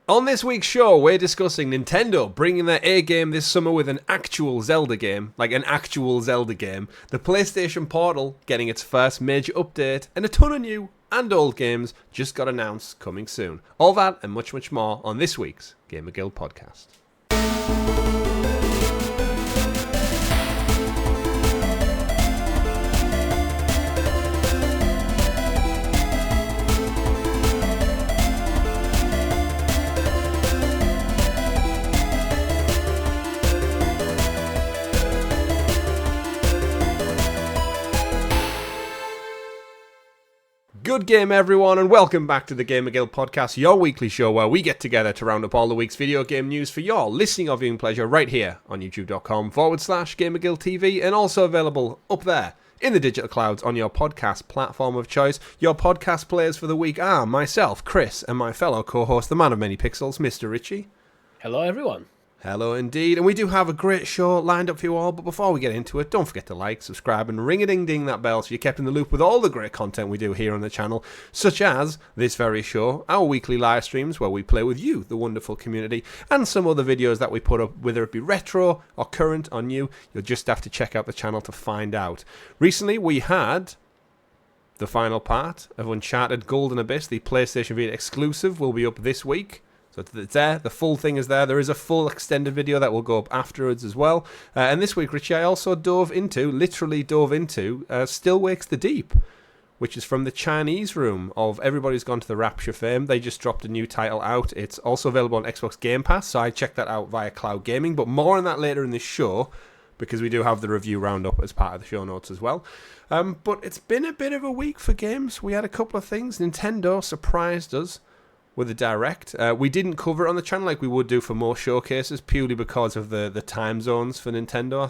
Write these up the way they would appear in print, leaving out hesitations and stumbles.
On this week's show, we're discussing Nintendo bringing their A game this summer with an actual Zelda game, the PlayStation Portal getting its first major update, and a ton of new and old games just got announced coming soon. All that and much, much more on this week's GamerGuild Podcast. Good game, everyone, and welcome back to the GamerGuild Podcast, your weekly show where we get together to round up all the week's video game news for your listening or viewing pleasure right here on youtube.com/GamerGuild TV, and also available up there in the digital clouds on your podcast platform of choice. Your podcast players for the week are myself, Chris, and my fellow co-host, the man of many pixels, Mr. Richie. Hello, everyone. Hello indeed, and we do have a great show lined up for you all, but before we get into it, don't forget to like, subscribe, and ring-a-ding-ding that bell so you're kept in the loop with all the great content we do here on the channel, such as this very show, our weekly live streams where we play with you, the wonderful community, and some other videos that we put up, whether it be retro or current or new. You'll just have to check out the channel to find out. Recently, we had the final part of Uncharted Golden Abyss, the PlayStation Vita exclusive, will be up this week. So it's there, the full thing is there. There is a full extended video that will go up afterwards as well. And this week, Richie, I also literally dove into Still Wakes the Deep, which is from the Chinese room of Everybody's Gone to the Rapture fame. They just dropped a new title out. It's also available on Xbox Game Pass, so I checked that out via Cloud Gaming. But more on that later in this show, because we do have the review roundup as part of the show notes as well. But it's been a bit of a week for games. We had a couple of things. Nintendo surprised us with a direct. We didn't cover it on the channel like we would do for most showcases, purely because of the time zones for Nintendo. I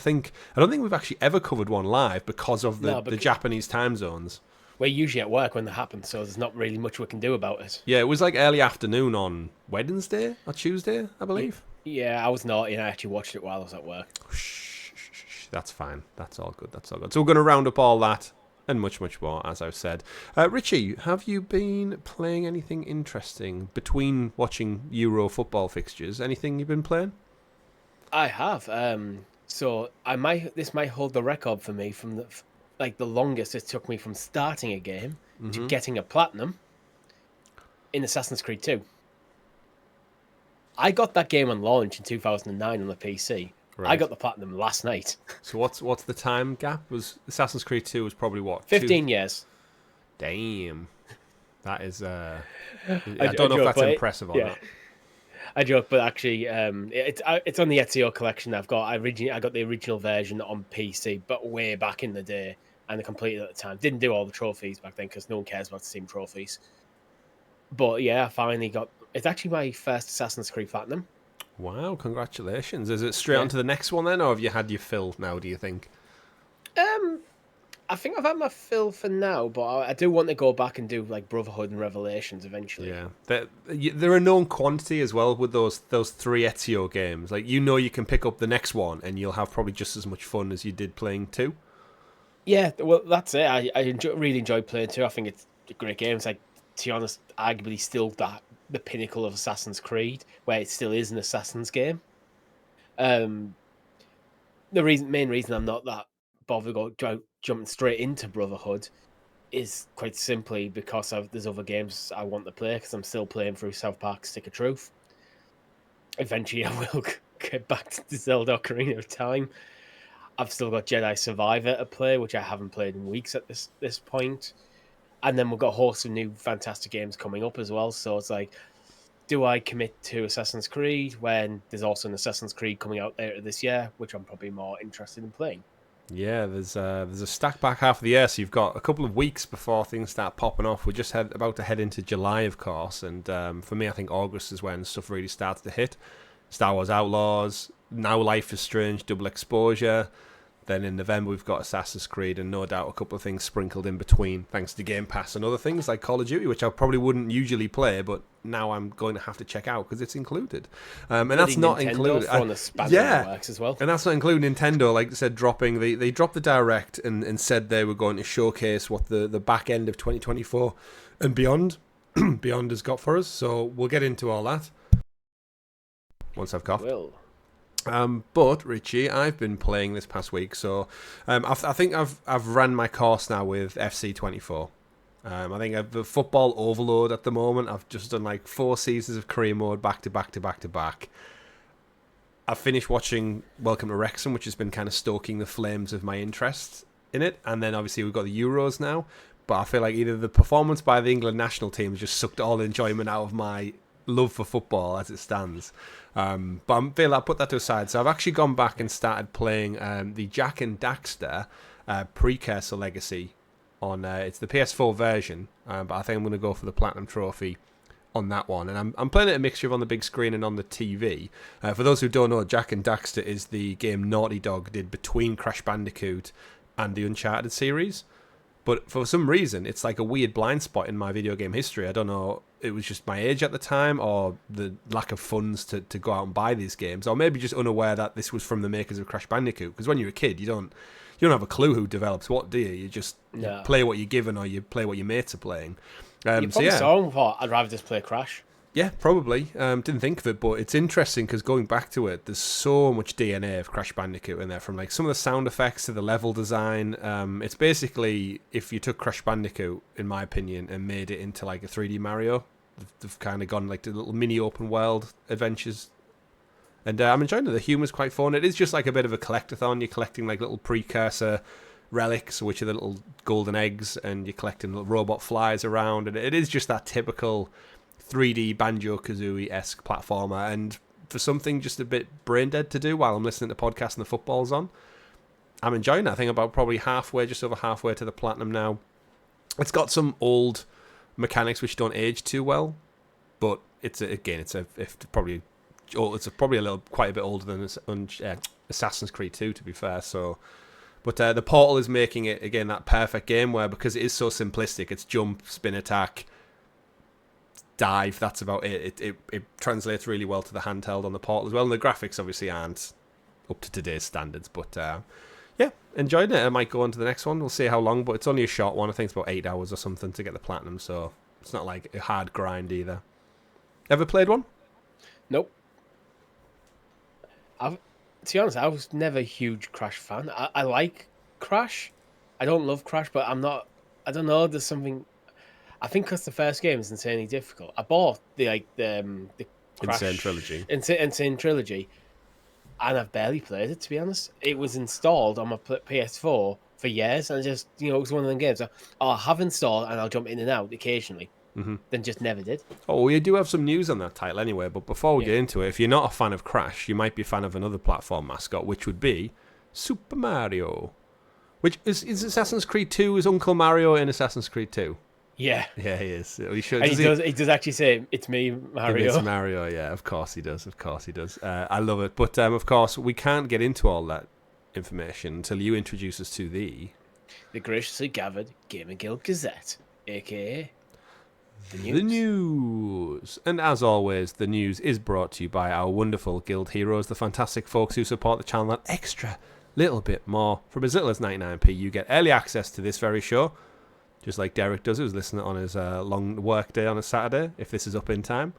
don't think we've actually ever covered one live because of the Japanese time zones. We're usually at work when that happens, so there's not really much we can do about it. Yeah, it was like early afternoon on Wednesday or Tuesday, I believe. Yeah, I was naughty and I actually watched it while I was at work. Shh, that's fine. That's all good. So we're going to round up all that and much, much more, as I've said. Richie, have you been playing anything interesting between watching Euro football fixtures? Anything you've been playing? I have. So this might hold the record for me from the longest it took me from starting a game to getting a platinum in Assassin's Creed 2. I got that game on launch in 2009 on the PC. Right. I got the platinum last night. So what's the time gap? Was Assassin's Creed 2 was probably what? 15 years. Damn. That is I don't know if that's impressive or not. I joke, but actually it's on the Ezio collection I've got. I got the original version on PC, but way back in the day, and I completed at the time. Didn't do all the trophies back then because no one cares about the Steam trophies. But yeah, I finally got. It's actually my first Assassin's Creed platinum. Wow, congratulations. Is it straight on to the next one then, or have you had your fill now, do you think? I think I've had my fill for now, but I do want to go back and do like Brotherhood and Revelations eventually. Yeah, they're a known quantity as well with those three Ezio games. Like, you can pick up the next one and you'll have probably just as much fun as you did playing 2. Yeah, well, that's it. I really enjoy playing 2. I think it's a great game. It's like, to be honest, arguably still the pinnacle of Assassin's Creed, where it still is an Assassin's game. The main reason I'm not that bothered jumping straight into Brotherhood is quite simply because there's other games I want to play, because I'm still playing through South Park Stick of Truth. Eventually I will get back to the Zelda Ocarina of Time. I've still got Jedi Survivor to play, which I haven't played in weeks at this point. And then we've got a host of new fantastic games coming up as well. So it's like, do I commit to Assassin's Creed when there's also an Assassin's Creed coming out later this year, which I'm probably more interested in playing? Yeah, there's a stack back half of the year, so you've got a couple of weeks before things start popping off. We're just about to head into July, of course, and for me, I think August is when stuff really starts to hit. Star Wars Outlaws, now Life is Strange, Double Exposure. Then in November, we've got Assassin's Creed, and no doubt a couple of things sprinkled in between, thanks to Game Pass and other things like Call of Duty, which I probably wouldn't usually play, but now I'm going to have to check out because it's included. And that's not included. As well. And that's not including Nintendo, like I said, dropping. They dropped the Direct and said they were going to showcase what the back end of 2024 and beyond has got for us. So we'll get into all that. once I've coughed. Will. But Richie, I've been playing this past week, so I think I've ran my course now with FC24. I think I've the football overload at the moment. I've just done like 4 seasons of career mode back to back to back to back. I've finished watching Welcome to Wrexham, which has been kind of stoking the flames of my interest in it. And then obviously we've got the Euros now. But I feel like either the performance by the England national team has just sucked all the enjoyment out of my love for football as it stands. But I feel I put that to a side. So I've actually gone back and started playing the Jak and Daxter Precursor Legacy on it's the PS4 version. But I think I'm going to go for the Platinum Trophy on that one, and I'm playing it a mixture of on the big screen and on the TV. For those who don't know, Jak and Daxter is the game Naughty Dog did between Crash Bandicoot and the Uncharted series. But for some reason, it's like a weird blind spot in my video game history. I don't know, it was just my age at the time, or the lack of funds to go out and buy these games, or maybe just unaware that this was from the makers of Crash Bandicoot. Because when you're a kid, you don't have a clue who develops what, do you? You just you play what you're given, or you play what your mates are playing. You probably saw him before. I'd rather just play Crash. Yeah, probably. Didn't think of it, but it's interesting because going back to it, there's so much DNA of Crash Bandicoot in there, from like some of the sound effects to the level design. It's basically if you took Crash Bandicoot, in my opinion, and made it into like a 3D Mario. They've kind of gone like the little mini open world adventures. And I'm enjoying it. The humor's quite fun. It is just like a bit of a collectathon. You're collecting like little precursor relics, which are the little golden eggs, and you're collecting little robot flies around, and it is just that typical 3D Banjo-Kazooie-esque platformer, and for something just a bit brain dead to do while I'm listening to podcasts and the football's on, I'm enjoying it. I think about probably just over halfway to the platinum now. It's got some old mechanics which don't age too well, but it's probably quite a bit older than Assassin's Creed 2, to be fair. So. But the Portal is making it, again, that perfect game where, because it is so simplistic, it's jump, spin, attack, dive, that's about it. It translates really well to the handheld on the Portal as well. And the graphics obviously aren't up to today's standards. But yeah, enjoyed it. I might go on to the next one. We'll see how long, but it's only a short one. I think it's about 8 hours or something to get the platinum. So it's not like a hard grind either. Ever played one? Nope. To be honest, I was never a huge Crash fan. I like Crash. I don't love Crash, but I'm not. I don't know. There's something. I think because the first game is insanely difficult. I bought the Crash N Sane Trilogy. N Sane Trilogy, and I've barely played it. To be honest, it was installed on my PS4 for years, and just it was one of them games. I have installed, and I'll jump in and out occasionally. Mm-hmm. Then just never did. Oh, we do have some news on that title anyway, but before we get into it, if you're not a fan of Crash, you might be a fan of another platform mascot, which would be Super Mario. Which is Assassin's Creed 2, is Uncle Mario in Assassin's Creed 2? Yeah. Yeah, he is. He does actually say, "It's me, Mario." It's Mario, yeah, of course he does. I love it. But, of course, we can't get into all that information until you introduce us to the graciously gathered GamerGuild Gazette, a.k.a. The news. And as always, the news is brought to you by our wonderful guild heroes, the fantastic folks who support the channel that extra little bit more. From as little as 99p, you get early access to this very show, just like Derek does, who's listening on his long work day on a Saturday, if this is up in time.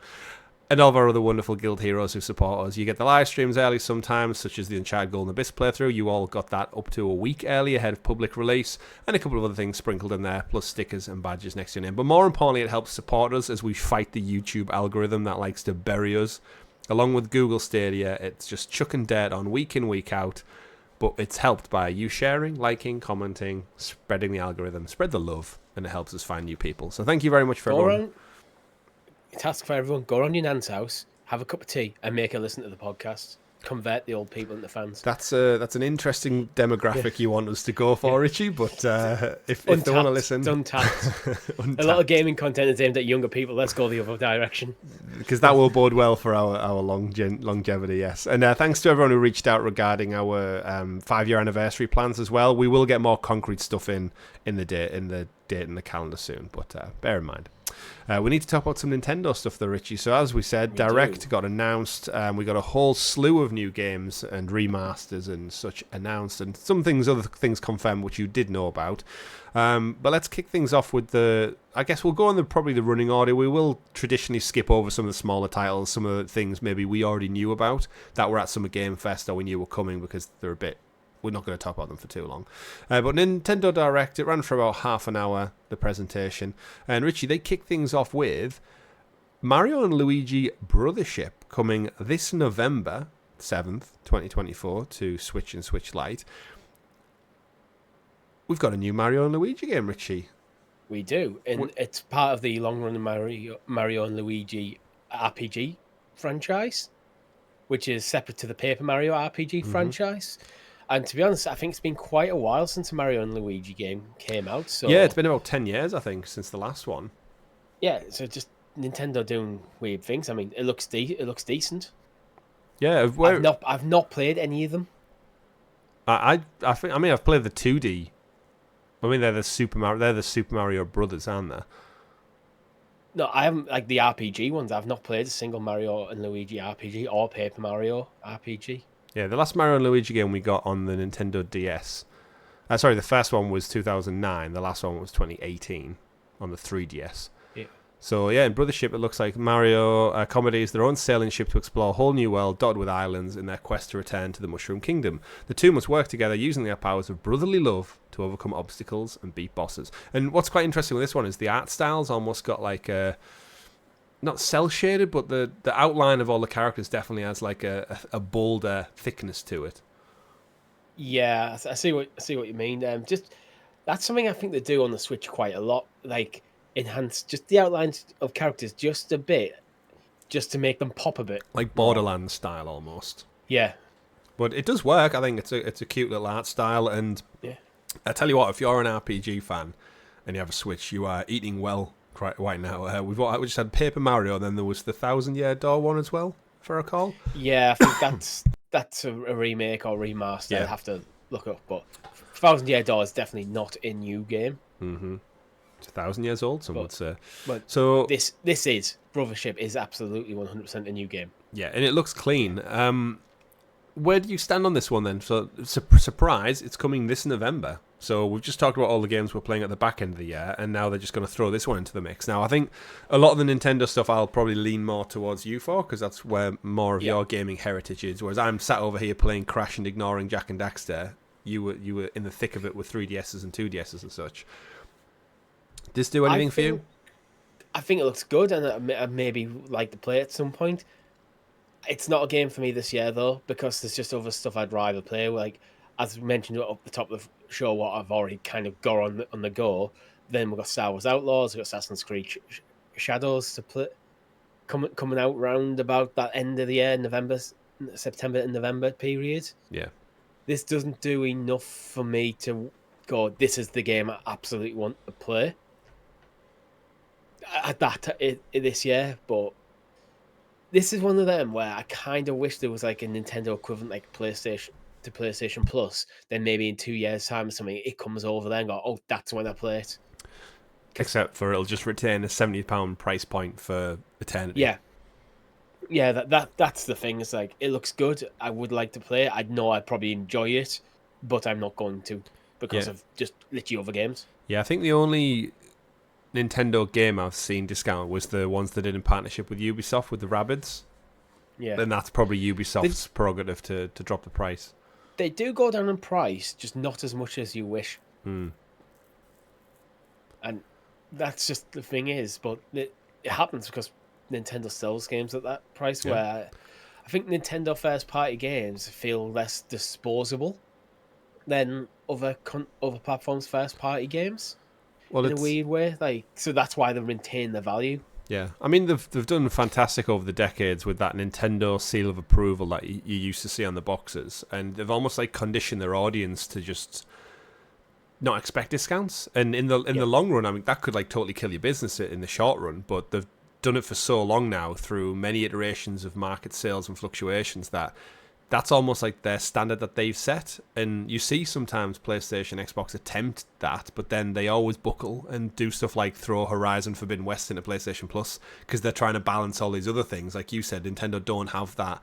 And all of our other wonderful guild heroes who support us. You get the live streams early sometimes, such as the Uncharted Golden Abyss playthrough. You all got that up to a week early ahead of public release, and a couple of other things sprinkled in there, plus stickers and badges next to your name. But more importantly, it helps support us as we fight the YouTube algorithm that likes to bury us. Along with Google Stadia, it's just chucking dirt on week in, week out. But it's helped by you sharing, liking, commenting, spreading the algorithm, spread the love, and it helps us find new people. So thank you very much for everyone. Task for everyone: go around your nan's house, have a cup of tea, and make her listen to the podcast. Convert the old people into fans. That's an interesting demographic you want us to go for, Richie. But if they want to listen, it's untapped. A lot of gaming content is aimed at younger people. Let's go the other direction, because that will bode well for our longevity. Yes, and thanks to everyone who reached out regarding our 5-year anniversary plans as well. We will get more concrete stuff in the date in the calendar soon, but bear in mind. We need to talk about some Nintendo stuff, though, Richie. So as we said, Direct got announced. We got a whole slew of new games and remasters and such announced, and other things confirmed, which you did know about. But let's kick things off with I guess we'll go on probably the running order. We will traditionally skip over some of the smaller titles, some of the things maybe we already knew about that were at Summer Game Fest or we knew were coming, because we're not going to talk about them for too long. But Nintendo Direct, it ran for about half an hour, the presentation. And Richie, they kicked things off with Mario and Luigi Brothership coming this November 7th, 2024 to Switch and Switch Lite. We've got a new Mario and Luigi game, Richie. We do. And it's part of the long-running Mario and Luigi RPG franchise, which is separate to the Paper Mario RPG franchise. And to be honest, I think it's been quite a while since a Mario and Luigi game came out. So yeah, it's been about 10 years, I think, since the last one. Yeah, so just Nintendo doing weird things. I mean, it looks decent. Yeah, I've not played any of them. I've played the 2D. I mean, they're the Super Mario Brothers, aren't they? No, I haven't, like the RPG ones. I've not played a single Mario and Luigi RPG or Paper Mario RPG. Yeah, the last Mario and Luigi game we got on the Nintendo DS. The first one was 2009. The last one was 2018 on the 3DS. Yeah. So yeah, in Brothership, it looks like Mario accommodates their own sailing ship to explore a whole new world dotted with islands in their quest to return to the Mushroom Kingdom. The two must work together using their powers of brotherly love to overcome obstacles and beat bosses. And what's quite interesting with this one is the art style's almost got like a... not cel-shaded, but the outline of all the characters definitely has like a bolder thickness to it. Yeah, I see what you mean. Just that's something I think they do on the Switch quite a lot. Like enhance just the outlines of characters just a bit, just to make them pop a bit. Like Borderlands style almost. Yeah, but it does work. I think it's a cute little art style, and yeah. I tell you what, if you're an RPG fan and you have a Switch, you are eating well right now. We just had Paper Mario, and then there was the 1,000-Year Door one as well, if I recall. Yeah, I think that's a remake or remaster. Yeah. I'd have to look up, but 1,000-Year Door is definitely not a new game. Mm-hmm. It's 1,000 years old, some would say. But so this is Brothership is absolutely 100% a new game. Yeah, and it looks clean. Where do you stand on this one then? So, surprise, it's coming this November. So we've just talked about all the games we're playing at the back end of the year, and now they're just going to throw this one into the mix. Now, I think a lot of the Nintendo stuff I'll probably lean more towards you for, because that's where more of your gaming heritage is, whereas I'm sat over here playing Crash and ignoring Jak and Daxter. You were in the thick of it with 3DSs and 2DSs and such. Did this do anything for you? I think it looks good, and I maybe like to play at some point. It's not a game for me this year, though, because there's just other stuff I'd rather play. Like, as mentioned up the top of the show, what I've already kind of got on the go. Then we've got Star Wars Outlaws, we've got Assassin's Creed Shadows to play, coming out round about that end of the year, September and November period. Yeah. This doesn't do enough for me to go, this is the game I absolutely want to play this year, but this is one of them where I kind of wish there was like a Nintendo equivalent, like PlayStation Plus. Then maybe in 2 years' time or something, it comes over there and go, oh, that's when I play it. Except for it'll just retain a £70 price point for eternity. Yeah, that's the thing. It's like, it looks good. I would like to play it. I know I'd probably enjoy it, but I'm not going to because of just literally other games. Yeah, I think the only Nintendo game I've seen discount was the ones they did in partnership with Ubisoft with the Rabbids. Yeah. And that's probably Ubisoft's prerogative to drop the price. They do go down in price, just not as much as you wish. And that's just the thing is, but it happens because Nintendo sells games at that price where I think Nintendo first party games feel less disposable than other platforms first party games. Well, in a weird way, like, so that's why they retain the value. Yeah, I mean they've done fantastic over the decades with that Nintendo seal of approval that you used to see on the boxes, and they've almost like conditioned their audience to just not expect discounts. And in the long run, I mean that could like totally kill your business in the short run. But they've done it for so long now through many iterations of market sales and fluctuations that that's almost like their standard that they've set. And you see sometimes PlayStation, Xbox attempt that, but then they always buckle and do stuff like throw Horizon Forbidden West into PlayStation Plus because they're trying to balance all these other things. Like you said, Nintendo don't have that.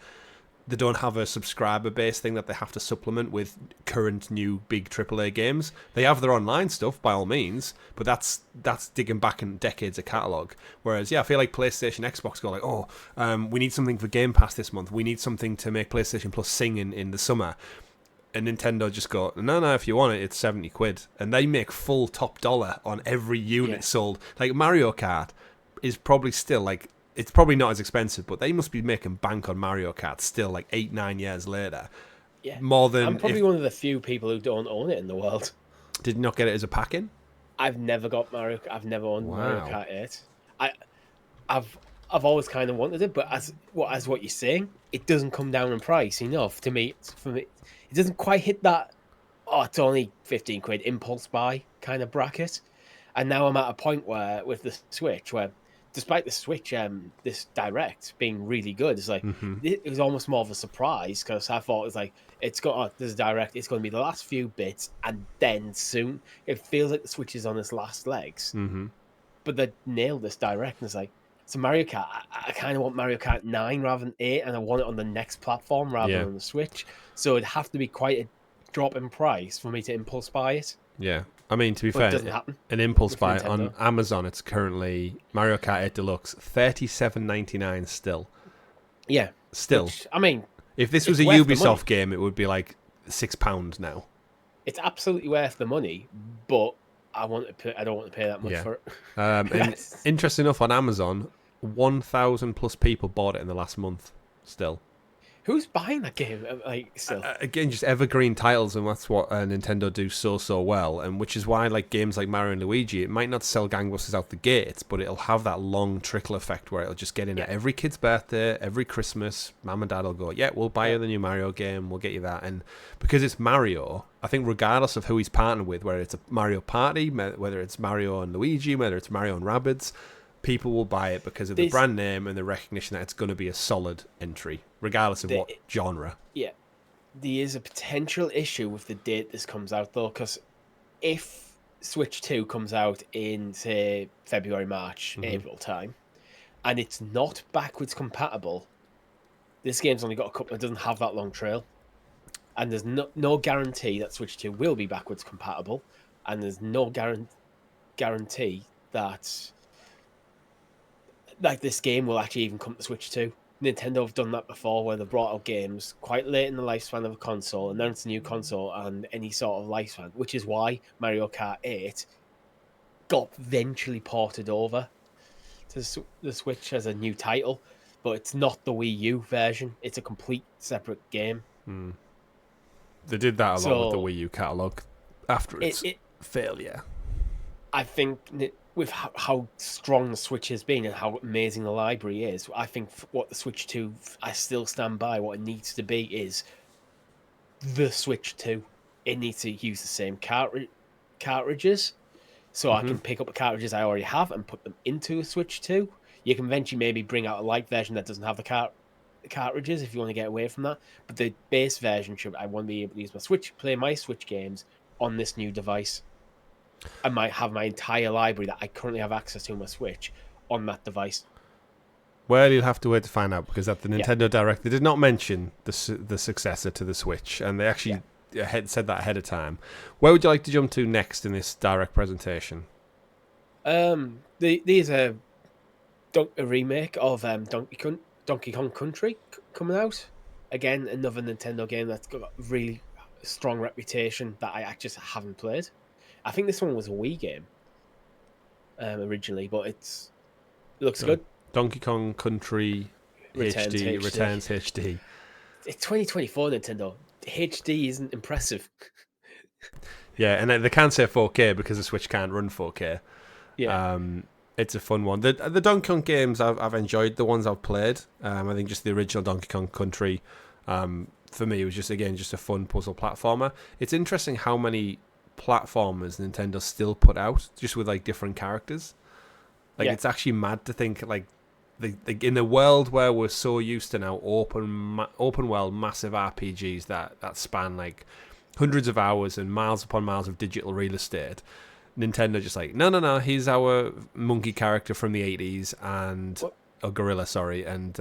They don't have a subscriber-based thing that they have to supplement with current new big AAA games. They have their online stuff, by all means, but that's digging back in decades of catalogue. Whereas, I feel like PlayStation, Xbox go like, we need something for Game Pass this month. We need something to make PlayStation Plus sing in the summer. And Nintendo just go, no, if you want it, it's 70 quid. And they make full top dollar on every unit sold. Like Mario Kart is probably still like... It's probably not as expensive, but they must be making bank on Mario Kart still, like 8-9 years later. Yeah, more than. I'm probably one of the few people who don't own it in the world. Did not get it as a pack-in? I've never got Mario. I've never owned Mario Kart 8. I've always kind of wanted it, but as what you're saying, it doesn't come down in price enough to me. For me, it doesn't quite hit that. Oh, it's only 15 quid impulse buy kind of bracket. And now I'm at a point where with the Switch, where despite the Switch, this Direct being really good, it's like it was almost more of a surprise because I thought it was like there's a Direct, it's going to be the last few bits, and then soon it feels like the Switch is on its last legs. But they nailed this Direct, and it's like so Mario Kart. I kind of want Mario Kart 9 rather than 8, and I want it on the next platform rather than the Switch. So it'd have to be quite a drop in price for me to impulse buy it. Yeah. I mean, to be fair, an impulse buy on Amazon, it's currently Mario Kart 8 Deluxe, $37.99 still. Yeah. Still. Which, I mean, if this was a Ubisoft game, it would be like £6 now. It's absolutely worth the money, but I don't want to pay that much for it. And interesting enough, on Amazon, 1,000 plus people bought it in the last month still. Who's buying that game? Like, still, again, just evergreen titles, and that's what Nintendo do so well, and which is why, like games like Mario and Luigi, it might not sell gangbusters out the gates, but it'll have that long trickle effect where it'll just get in at every kid's birthday, every Christmas. Mum and Dad will go, we'll buy you the new Mario game, we'll get you that, and because it's Mario, I think regardless of who he's partnered with, whether it's a Mario Party, whether it's Mario and Luigi, whether it's Mario and Rabbids, people will buy it because of the brand name and the recognition that it's going to be a solid entry, regardless of what genre. Yeah. There is a potential issue with the date this comes out, though, because if Switch 2 comes out in, say, February, March, April time, and it's not backwards compatible, this game's only got a couple, it doesn't have that long trail. And there's no guarantee that Switch 2 will be backwards compatible, and there's no guarantee that like this game will actually even come to Switch 2. Nintendo have done that before, where they brought out games quite late in the lifespan of a console, announced a new console and any sort of lifespan, which is why Mario Kart 8 got eventually ported over to the Switch as a new title, but it's not the Wii U version. It's a complete separate game. They did that a lot with the Wii U catalogue after its failure. I think with how strong the Switch has been and how amazing the library is, I think what the Switch 2, I still stand by, what it needs to be is the Switch 2. It needs to use the same cartridges, so I can pick up the cartridges I already have and put them into a Switch 2. You can eventually maybe bring out a light version that doesn't have the cartridges if you want to get away from that, but the base version I want to be able to use my Switch, play my Switch games on this new device. I might have my entire library that I currently have access to on my Switch on that device. Well, you'll have to wait to find out, because at the Nintendo Direct, they did not mention the successor to the Switch, and they actually said that ahead of time. Where would you like to jump to next in this Direct presentation? There's a remake of Donkey Kong Country coming out. Again, another Nintendo game that's got a really strong reputation that I just haven't played. I think this one was a Wii game originally, but it looks good. Donkey Kong Country Returns HD. It's 2024 Nintendo. HD isn't impressive. Yeah, and they can't say 4K because the Switch can't run 4K. Yeah. It's a fun one. The Donkey Kong games I've enjoyed, the ones I've played. I think just the original Donkey Kong Country, for me, was just a fun puzzle platformer. It's interesting how many platformers Nintendo still put out just with like different characters. Like it's actually mad to think like in a world where we're so used to now open world massive RPGs that span like hundreds of hours and miles upon miles of digital real estate, Nintendo just like, no, he's our monkey character from the 80s and gorilla, sorry, and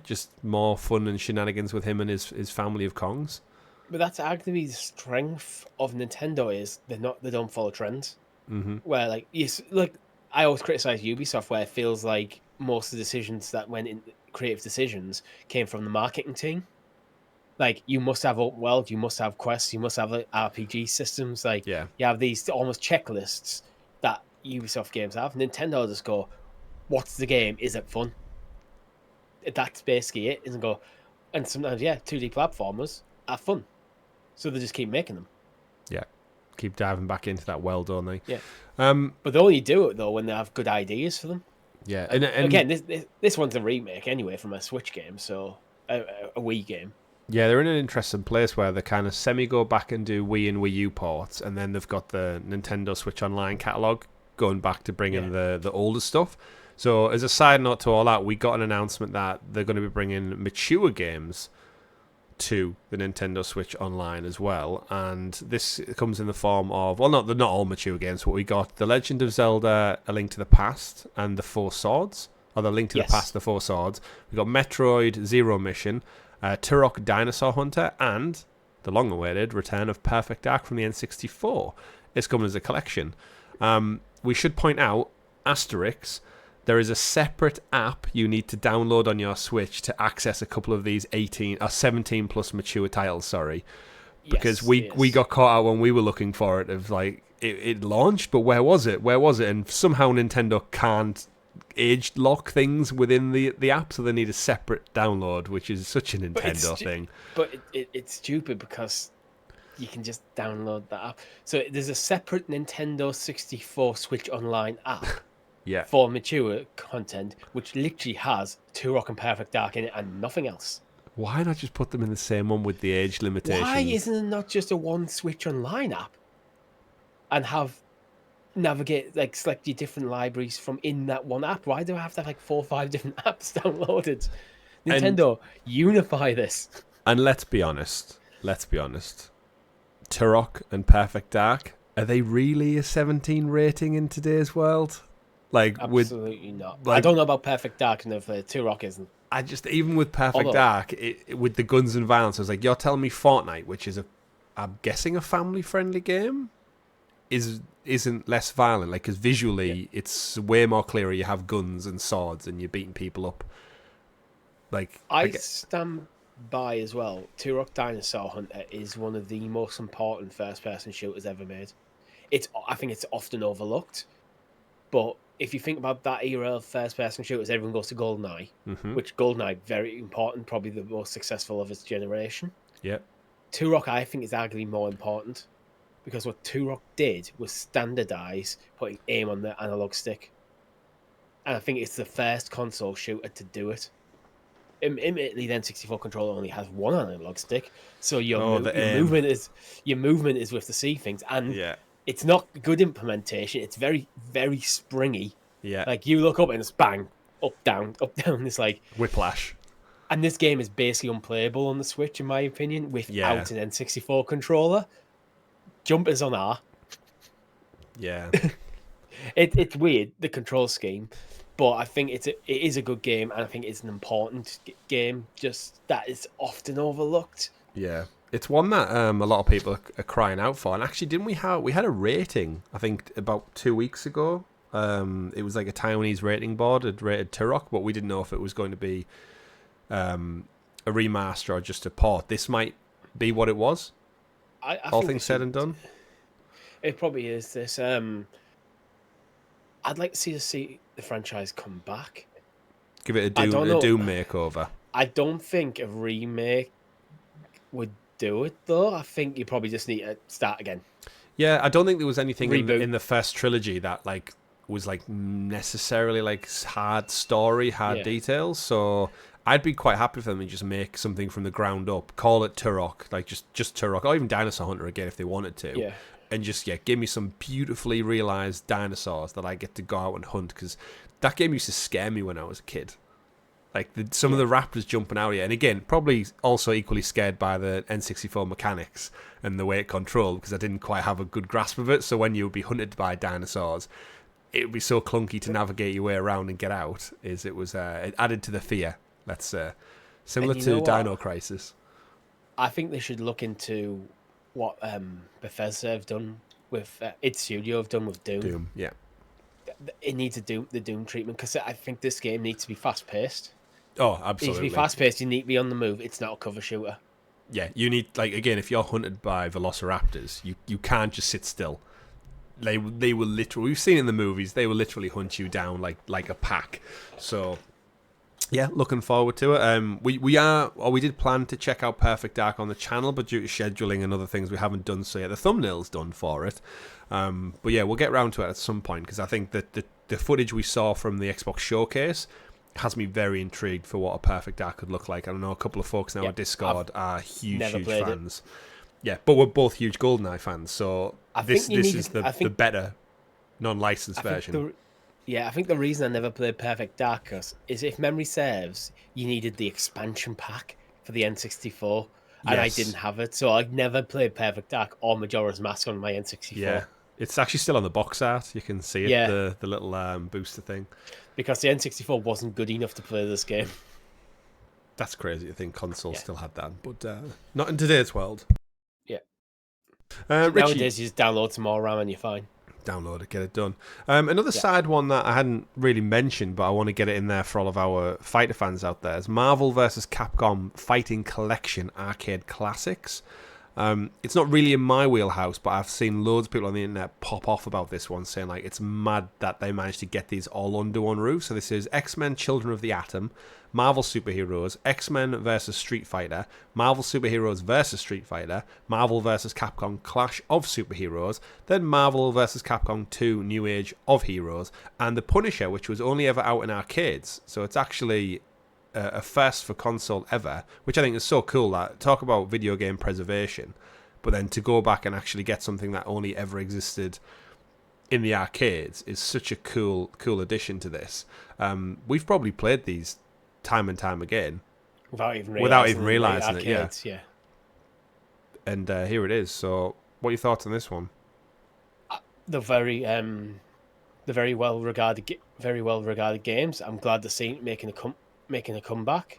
just more fun and shenanigans with him and his family of Kongs. But that's arguably the strength of Nintendo, is they don't follow trends. Mm-hmm. Where like I always criticize Ubisoft, where it feels like most of the decisions that went in, creative decisions, came from the marketing team. Like, you must have open world, you must have quests, you must have like, RPG systems. Like, you have these almost checklists that Ubisoft games have. Nintendo just go, what's the game? Is it fun? That's basically it. And go, and sometimes 2D platformers are fun, so they just keep making them. Yeah, keep diving back into that well, don't they? Yeah. But they only do it though when they have good ideas for them. Yeah, and again, this one's a remake anyway from a Switch game, so a Wii game. Yeah, they're in an interesting place where they kind of go back and do Wii and Wii U ports, and then they've got the Nintendo Switch Online catalog going back to bring in the older stuff. So as a side note to all that, we got an announcement that they're going to be bringing mature games to the Nintendo Switch Online as well, and this comes in the form of, well, not all mature games, but we got The Legend of Zelda: A Link to the Past and The Four Swords, or The Link to the Past, The Four Swords. We got Metroid Zero Mission, Turok Dinosaur Hunter, and the long-awaited return of Perfect Dark from the N64. It's coming as a collection. We should point out, asterisk, there is a separate app you need to download on your Switch to access a couple of these 17 plus mature titles, sorry. Because we got caught out when we were looking for it, of like, it launched, but where was it? And somehow Nintendo can't age lock things within the app, so they need a separate download, which is such a Nintendo thing. But it's stupid because you can just download that app. So there's a separate Nintendo 64 Switch Online app for mature content, which literally has Turok and Perfect Dark in it and nothing else. Why not just put them in the same one with the age limitations? Why isn't it not just a one Switch Online app and navigate, like, select your different libraries from in that one app? Why do I have to have like 4 or 5 different apps downloaded? Nintendo, unify this. And let's be honest. Turok and Perfect Dark, are they really a 17 rating in today's world? Like, absolutely not. Like, I don't know about Perfect Dark, and if Turok isn't. I just, even with Perfect Dark, with the guns and violence, I was like, you're telling me Fortnite, which is I'm guessing a family-friendly game, isn't less violent? Like, because visually, it's way more clearer. You have guns and swords, and you're beating people up. Like, I stand by as well. Turok Dinosaur Hunter is one of the most important first-person shooters ever made. I think it's often overlooked, but if you think about that era of first-person shooters, everyone goes to GoldenEye, which GoldenEye, very important, probably the most successful of its generation. Yeah. Turok, I think, is arguably more important, because what Turok did was standardise putting aim on the analog stick. And I think it's the first console shooter to do it. Admittedly, the N64 controller only has one analog stick, so your movement is with the C things, and it's not good implementation. It's very, very springy. Yeah, like you look up and it's bang, up down. It's like whiplash. And this game is basically unplayable on the Switch, in my opinion, without an N64 controller. Jumpers on R. Yeah, it's weird, the control scheme. But I think it is a good game, and I think it's an important game, just that is often overlooked. Yeah. It's one that a lot of people are crying out for. And actually, didn't we had a rating, I think, about 2 weeks ago? It was like a Taiwanese rating board had rated Turok, but we didn't know if it was going to be a remaster or just a port. This might be what it was, all things said and done. It probably is this. I'd like to see the franchise come back. Give it a Doom makeover. I don't think a remake would do it, though. I think you probably just need to start again. Yeah, I don't think there was anything in the first trilogy that like was like necessarily like hard details. So I'd be quite happy for them to just make something from the ground up. Call it Turok, like just Turok, or even Dinosaur Hunter again if they wanted to. Yeah. And just give me some beautifully realized dinosaurs that I get to go out and hunt, because that game used to scare me when I was a kid. Like some of the raptors jumping out here, and again, probably also equally scared by the N64 mechanics and the way it controlled, because I didn't quite have a good grasp of it. So when you would be hunted by dinosaurs, it would be so clunky to navigate your way around and get out. It added to the fear. Let's say similar to Dino Crisis. I think they should look into what Bethesda have done with id Studio have done with Doom. Doom, yeah. It needs the Doom treatment, because I think this game needs to be fast paced. Oh, absolutely. It needs to be fast paced. You need to be on the move. It's not a cover shooter. Yeah, you need, like, again, if you're hunted by velociraptors, you can't just sit still. They will literally, we've seen in the movies, they will literally hunt you down like a pack. So yeah, looking forward to it. We did plan to check out Perfect Dark on the channel, but due to scheduling and other things, we haven't done so yet. The thumbnail's done for it. But yeah, we'll get round to it at some point, because I think that the footage we saw from the Xbox showcase has me very intrigued for what a Perfect Dark could look like. I know a couple of folks now at Discord are huge fans. Yeah, but we're both huge GoldenEye fans, so this is the better non-licensed version. I think the reason I never played Perfect Dark is, if memory serves, you needed the expansion pack for the N64, and I didn't have it, so I never played Perfect Dark or Majora's Mask on my N64. Yeah, it's actually still on the box art. You can see it, the little booster thing. Because the N64 wasn't good enough to play this game. That's crazy to think consoles still had that, but not in today's world. Yeah. Richie, nowadays, you just download some more RAM and you're fine. Download it, get it done. Another side one that I hadn't really mentioned, but I want to get it in there for all of our fighter fans out there, is Marvel vs. Capcom Fighting Collection Arcade Classics. It's not really in my wheelhouse, but I've seen loads of people on the internet pop off about this one, saying like it's mad that they managed to get these all under one roof. So this is X-Men Children of the Atom, Marvel Superheroes, X-Men vs. Street Fighter, Marvel Superheroes vs. Street Fighter, Marvel vs. Capcom Clash of Superheroes, then Marvel vs. Capcom 2 New Age of Heroes, and The Punisher, which was only ever out in arcades. So it's actually a first for console ever, which I think is so cool. That talk about video game preservation, but then to go back and actually get something that only ever existed in the arcades is such a cool addition to this. We've probably played these time and time again without even realizing it. Yeah. And here it is. So, what are your thoughts on this one? The very well regarded games. I'm glad to see it making a comeback.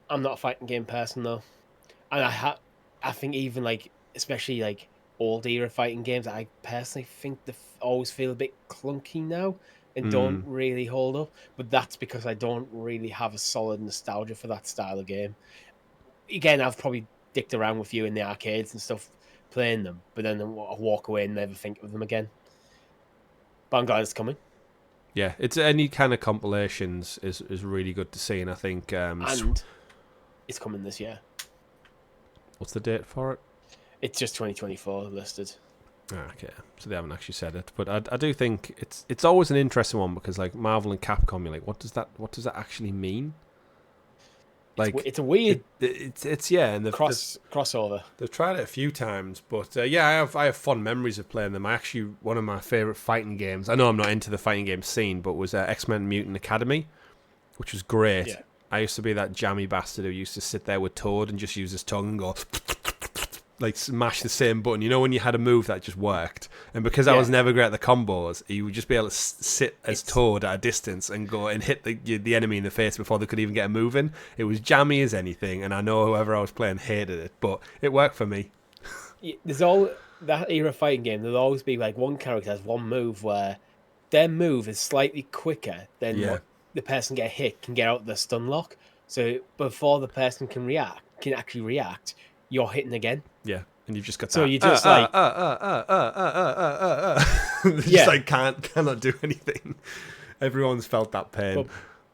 I'm not a fighting game person though, and I think even especially old era fighting games, I personally think they always feel a bit clunky now and don't really hold up. But that's because I don't really have a solid nostalgia for that style of game. Again, I've probably dicked around with you in the arcades and stuff playing them, but then I walk away and never think of them again. But I'm glad it's coming. Yeah, it's any kind of compilations is really good to see, and I think and it's coming this year. What's the date for it? It's just 2024 listed. Okay, so they haven't actually said it, but I do think it's always an interesting one, because like Marvel and Capcom, you're like, what does that actually mean? Like it's a weird. It's and crossover. They've tried it a few times, but I have fond memories of playing them. One of my favorite fighting games. I know I'm not into the fighting game scene, but was X-Men Mutant Academy, which was great. Yeah. I used to be that jammy bastard who used to sit there with Toad and just use his tongue and go like smash the same button. You know, when you had a move that just worked, and because I was never great at the combos, you would just be able to sit as Toad at a distance and go and hit the enemy in the face before they could even get a move in. It was jammy as anything, and I know whoever I was playing hated it, but it worked for me. There's all that era fighting game. There'll always be like one character has one move where their move is slightly quicker than what the person get hit can get out of the stun lock. So before the person can actually react, you're hitting again. Yeah, and you've just got so that. you just just cannot do anything. Everyone's felt that pain. But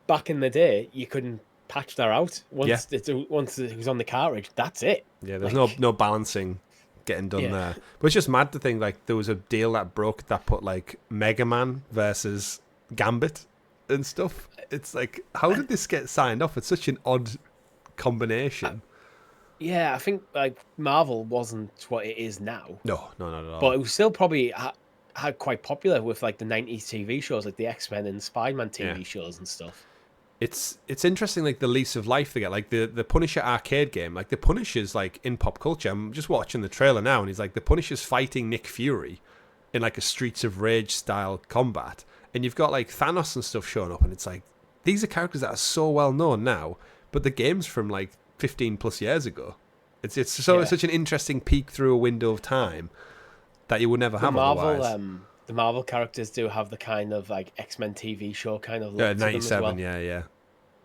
back in the day, you couldn't patch that out. Once it was on the cartridge, that's it. Yeah, there's no balancing getting done there. But it's just mad to think like there was a deal that broke that put like Mega Man versus Gambit and stuff. It's like, how did this get signed off? It's such an odd combination. Yeah, I think like Marvel wasn't what it is now. No, not at all. But it was still probably had quite popular with like the 90s TV shows, like the X-Men and Spider-Man TV Yeah. shows and stuff. It's interesting, like the lease of life they get, like the Punisher arcade game, like the Punisher's like in pop culture. I'm just watching the trailer now, and he's like the Punisher's fighting Nick Fury in like a Streets of Rage style combat, and you've got like Thanos and stuff showing up, and it's like these are characters that are so well known now, but the game's from like 15 plus years ago. It's such an interesting peek through a window of time that you would never have otherwise. The Marvel characters do have the kind of like X-Men TV show kind of look to them 97, as well. yeah.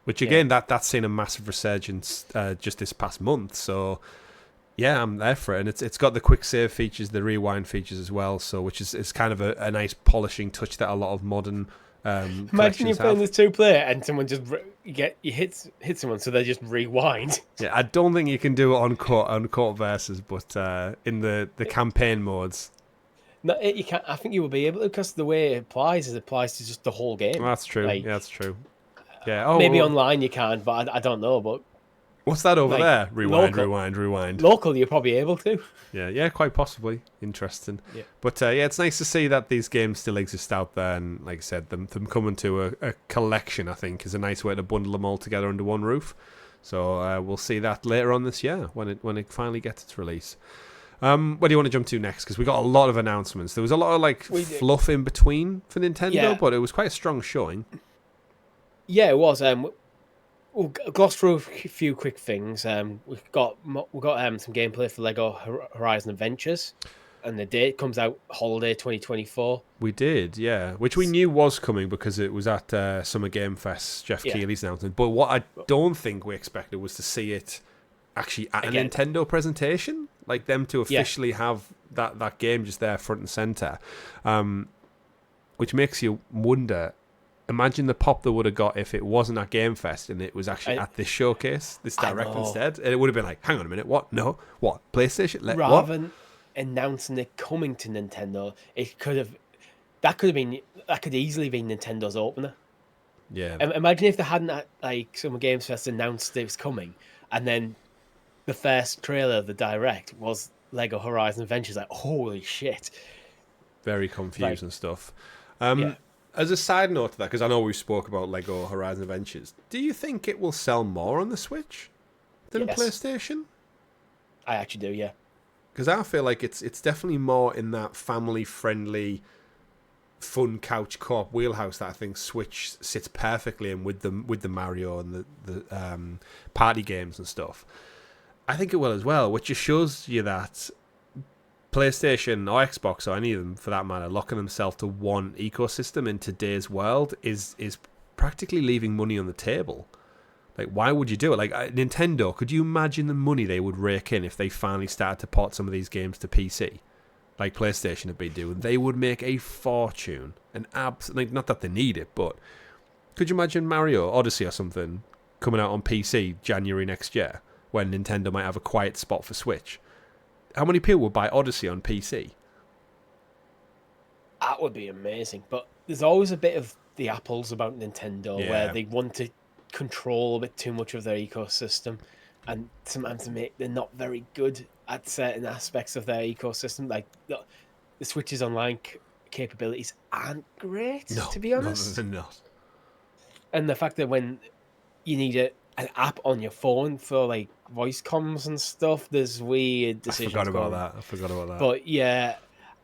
Which again, that's seen a massive resurgence just this past month. So yeah, I'm there for it, and it's got the quick save features, the rewind features as well. So which is kind of a nice polishing touch that a lot of modern imagine you're playing this 2-player and someone just hit someone, so they just rewind. Yeah, I don't think you can do it on court versus, but in the campaign modes. No, you can't. I think you will be able to, because the way it applies to just the whole game. Well, that's true. Like, yeah, that's true. Yeah. Maybe online you can, but I don't know. But what's that over like, there? Rewind, local. rewind. Local, you're probably able to. Yeah, quite possibly. Interesting. Yeah. But yeah, it's nice to see that these games still exist out there, and like I said, them coming to a collection, I think, is a nice way to bundle them all together under one roof. So we'll see that later on this year when it finally gets its release. Where do you want to jump to next? Because we got a lot of announcements. There was a lot of like fluff in between for Nintendo, but it was quite a strong showing. Yeah, it was. We'll gloss through a few quick things. We've got some gameplay for Lego Horizon Adventures, and the date comes out holiday 2024. We did, yeah, which we knew was coming because it was at Summer Game Fest, Jeff Keighley's announcement. But what I don't think we expected was to see it actually at a Nintendo presentation, like them to officially have that game just there front and center, which makes you wonder. Imagine the pop they would have got if it wasn't at Game Fest and it was actually at this showcase, this direct instead. And it would have been like, hang on a minute, what? No, what? PlayStation? Rather than announcing it coming to Nintendo, that could easily be Nintendo's opener. Yeah. Imagine if they hadn't at like Summer Games Fest announced it was coming, and then the first trailer of the direct was Lego Horizon Adventures. Like, holy shit! Very confused and stuff. As a side note to that, because I know we spoke about Lego Horizon Adventures, do you think it will sell more on the Switch than PlayStation? I actually do, yeah. Because I feel like it's definitely more in that family-friendly, fun couch co-op wheelhouse that I think Switch sits perfectly in with the Mario and the party games and stuff. I think it will as well, which just shows you that PlayStation or Xbox or any of them for that matter locking themselves to one ecosystem in today's world is practically leaving money on the table. Like, why would you do it? Like, Nintendo, could you imagine the money they would rake in if they finally started to port some of these games to PC, like PlayStation have been doing? They would make a fortune. Not that they need it, but could you imagine Mario Odyssey or something coming out on PC January next year when Nintendo might have a quiet spot for Switch? How many people would buy Odyssey on PC? That would be amazing. But there's always a bit of the apples about Nintendo where they want to control a bit too much of their ecosystem, and sometimes they're not very good at certain aspects of their ecosystem. Like the Switch's online capabilities aren't great, to be honest. No, they're not. And the fact that when you need an app on your phone for like voice comms and stuff, there's weird decisions. I forgot about that. But yeah,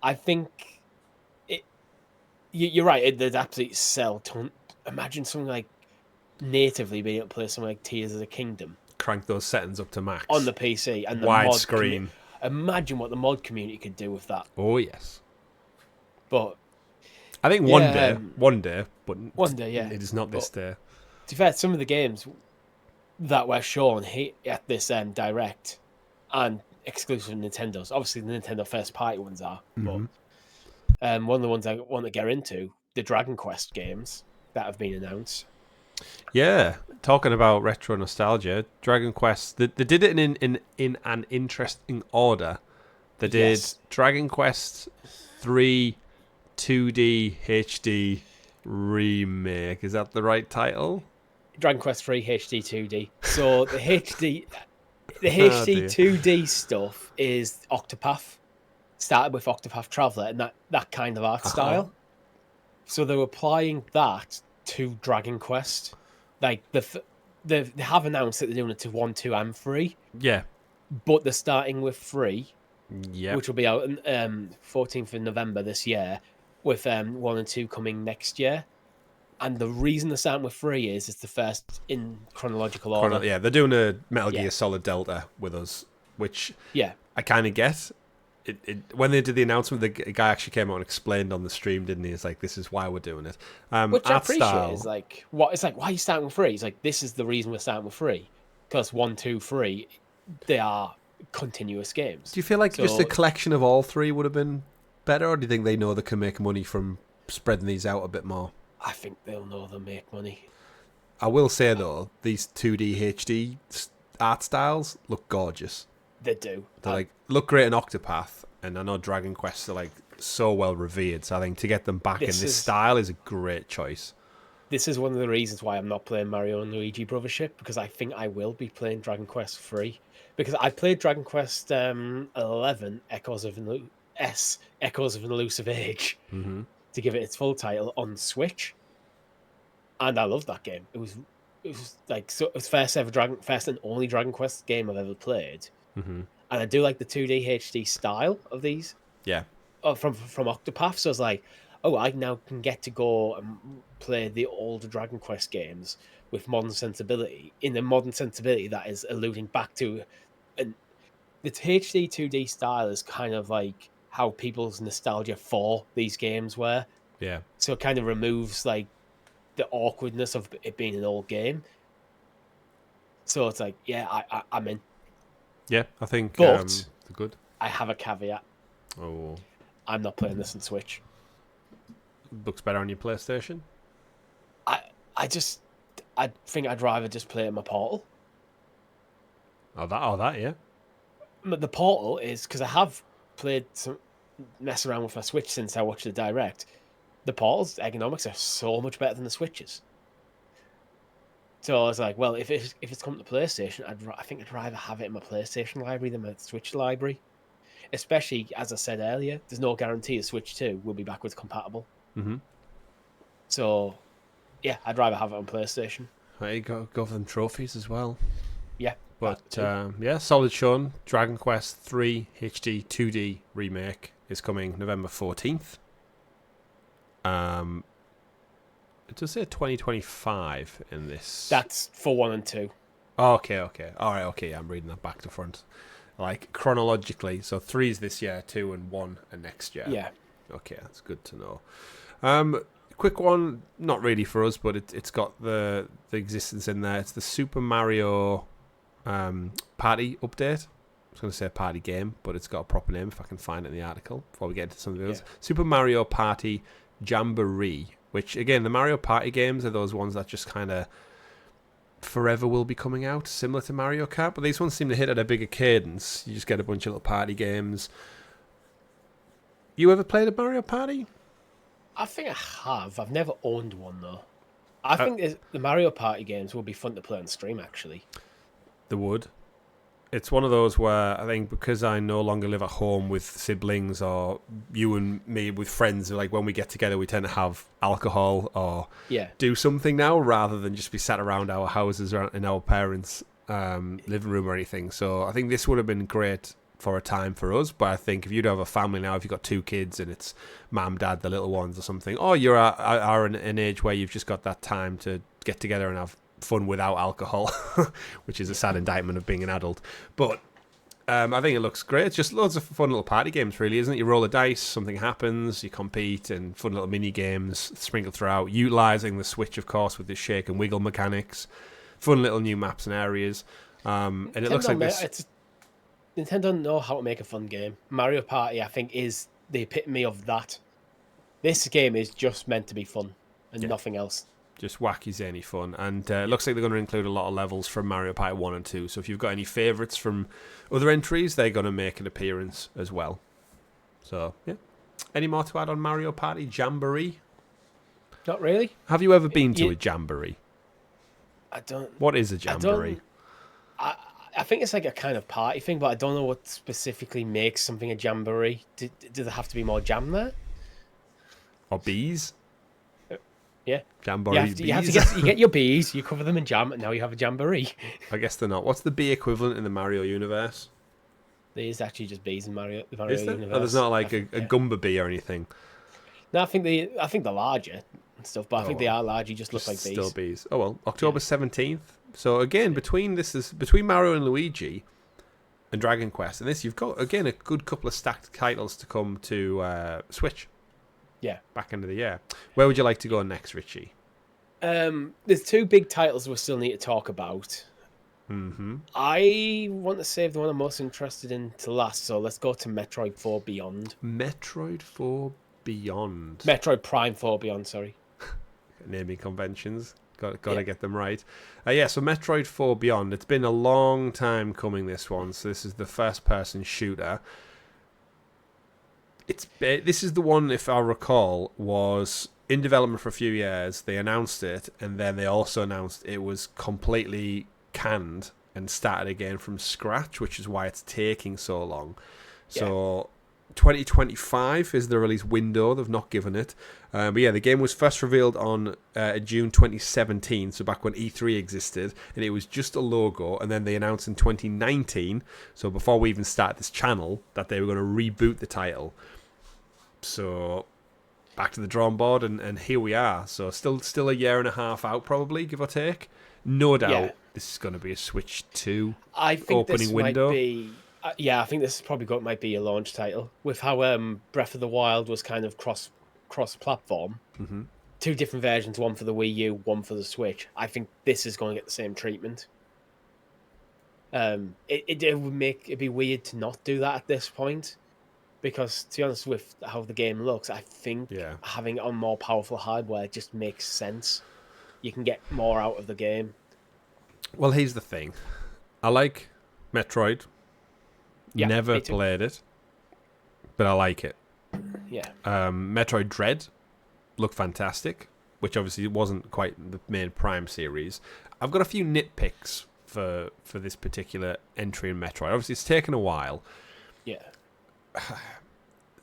I think you're right. There's absolute sell. Imagine something like natively being able to play something like Tears of the Kingdom. Crank those settings up to max on the PC and the widescreen. Imagine what the mod community could do with that. Oh yes. But I think one day, but one day, yeah. It is not this day. To be fair, some of the games that were shown at this direct and exclusive Nintendo's, obviously the Nintendo first party ones are, but one of the ones I want to get into, the Dragon Quest games that have been announced. Yeah, talking about retro nostalgia, Dragon Quest, they did it in an interesting order. They did Dragon Quest 3 2D HD remake. Is that the right title? Dragon Quest 3 HD 2D. So the HD 2D stuff is Octopath. started with Octopath Traveler and that kind of art style. So they're applying that to Dragon Quest. Like they have announced that they're doing it to 1, 2, and 3. Yeah. But they're starting with 3, Yeah. which will be out on 14th of November this year, with 1 and 2 coming next year. And the reason they're starting with 3 is it's the first in chronological order. Yeah, they're doing a Metal Gear Solid Delta with us, which I kind of get. When they did the announcement, the guy actually came out and explained on the stream, didn't he? It's like, this is why we're doing it. Which I appreciate. Is like, what? It's like, why are you starting with 3? It's like, this is the reason we're starting with 3. Because 1, 2, 3, they are continuous games. Do you feel like just a collection of all 3 would have been better, or do you think they know they can make money from spreading these out a bit more? I think they'll know they'll make money. I will say, though, these 2D HD art styles look gorgeous. They do. They look great in Octopath, and I know Dragon Quest are so well revered, so I think to get them back in this style is a great choice. This is one of the reasons why I'm not playing Mario and Luigi Brothership, because I think I will be playing Dragon Quest 3. Because I played Dragon Quest 11, Echoes of an Elusive Age, to give it its full title, on Switch. And I loved that game. It was like, so it was first and only Dragon Quest game I've ever played. And I do like the 2D HD style of these. Yeah. From Octopath. So I was like, oh, I now can get to go and play the older Dragon Quest games with modern sensibility, in the modern sensibility that is alluding back to the HD 2D style is kind of like how people's nostalgia for these games were. Yeah. So it kind of removes like the awkwardness of it being an old game. So it's like, yeah, I'm in. Yeah, I think but they're good. I have a caveat. Oh. I'm not playing this on Switch. Looks better on your PlayStation? I think I'd rather just play it on my Portal. Oh, that, yeah. But the Portal is, because I have played mess around with my Switch since I watched the Direct. The Portal's ergonomics are so much better than the Switch's. So I was like, well, if it's come to PlayStation, I think I'd rather have it in my PlayStation library than my Switch library. Especially, as I said earlier, there's no guarantee the Switch 2 will be backwards compatible. So, yeah, I'd rather have it on PlayStation. There you go for them trophies as well. Yeah. But, solid showing. Dragon Quest 3 HD 2D remake is coming November 14th. It does say 2025 in this. That's for 1 and 2. Oh, okay. All right, okay. I'm reading that back to front. Like, chronologically. So 3's this year, 2 and 1 are next year. Yeah. Okay, that's good to know. Quick one, not really for us, but it's got the existence in there. It's the Super Mario Party update. I was going to say party game, but it's got a proper name if I can find it in the article before we get into some of the others. Super Mario Party Jamboree, which, again, the Mario Party games are those ones that just kind of forever will be coming out, similar to Mario Kart, but these ones seem to hit at a bigger cadence. You just get a bunch of little party games. You ever played a Mario Party? I think I have. I've never owned one, though. I think the Mario Party games would be fun to play on stream, actually. They would. It's one of those where I think because I no longer live at home with siblings or you and me with friends, like when we get together, we tend to have alcohol or do something now rather than just be sat around our houses or in our parents' living room or anything. So I think this would have been great for a time for us. But I think if you'd have a family now, if you've got 2 kids and it's mum, dad, the little ones or something, or you're are in an age where you've just got that time to get together and have fun without alcohol, which is a sad indictment of being an adult. But I think it looks great. It's just loads of fun little party games, really, isn't it? You roll a dice, something happens, you compete, and fun little mini games sprinkled throughout, utilising the Switch, of course, with the shake and wiggle mechanics, fun little new maps and areas. And it looks like this. Nintendo know how to make a fun game. Mario Party, I think, is the epitome of that. This game is just meant to be fun and nothing else. Just wacky, zany fun. And it looks like they're going to include a lot of levels from Mario Party 1 and 2. So if you've got any favourites from other entries, they're going to make an appearance as well. So, yeah. Any more to add on Mario Party Jamboree? Not really. Have you ever been to a Jamboree? I don't. What is a Jamboree? I think it's like a kind of party thing, but I don't know what specifically makes something a jamboree. Do there have to be more jam there? Or bees? Yeah. Jamboree You have to get your bees, you cover them in jam, and now you have a jamboree. I guess they're not. What's the bee equivalent in the Mario universe? There is actually just bees in the Mario Is there? universe. Oh, there's not like a Gumba bee or anything. No, I think they're larger and stuff, but I think they are large. You just look like bees. Still bees. Oh well, October 17th. So again, between Mario and Luigi and Dragon Quest, and this, you've got again a good couple of stacked titles to come to Switch. Yeah, back end of the year. Where would you like to go next, Richie? There's two big titles we still need to talk about. Mm-hmm. I want to save the one I'm most interested in to last, so let's go to Metroid 4 Beyond. Metroid 4 Beyond. Metroid Prime 4 Beyond, sorry. Naming conventions. Got to get them right. So Metroid 4 Beyond. It's been a long time coming, this one. So this is the first-person shooter. This is the one, if I recall, was in development for a few years. They announced it, and then they also announced it was completely canned and started again from scratch, which is why it's taking so long. So 2025 is the release window. They've not given it. But the game was first revealed on June 2017, so back when E3 existed, and it was just a logo, and then they announced in 2019, so before we even started this channel, that they were going to reboot the title. So back to the drawing board, and here we are. So still a year and a half out, probably, give or take. No doubt this is going to be a Switch 2 I think opening this window. Might be, I think this might be a launch title. With how Breath of the Wild was kind of cross-platform. Mm-hmm. Two different versions, one for the Wii U, one for the Switch. I think this is going to get the same treatment. It'd be weird to not do that at this point. Because, to be honest, with how the game looks, I think having it on more powerful hardware just makes sense. You can get more out of the game. Well, here's the thing. I like Metroid. Never played it, but I like it. Yeah. Metroid Dread looked fantastic, which obviously wasn't quite the main Prime series. I've got a few nitpicks for this particular entry in Metroid. Obviously, it's taken a while. Yeah.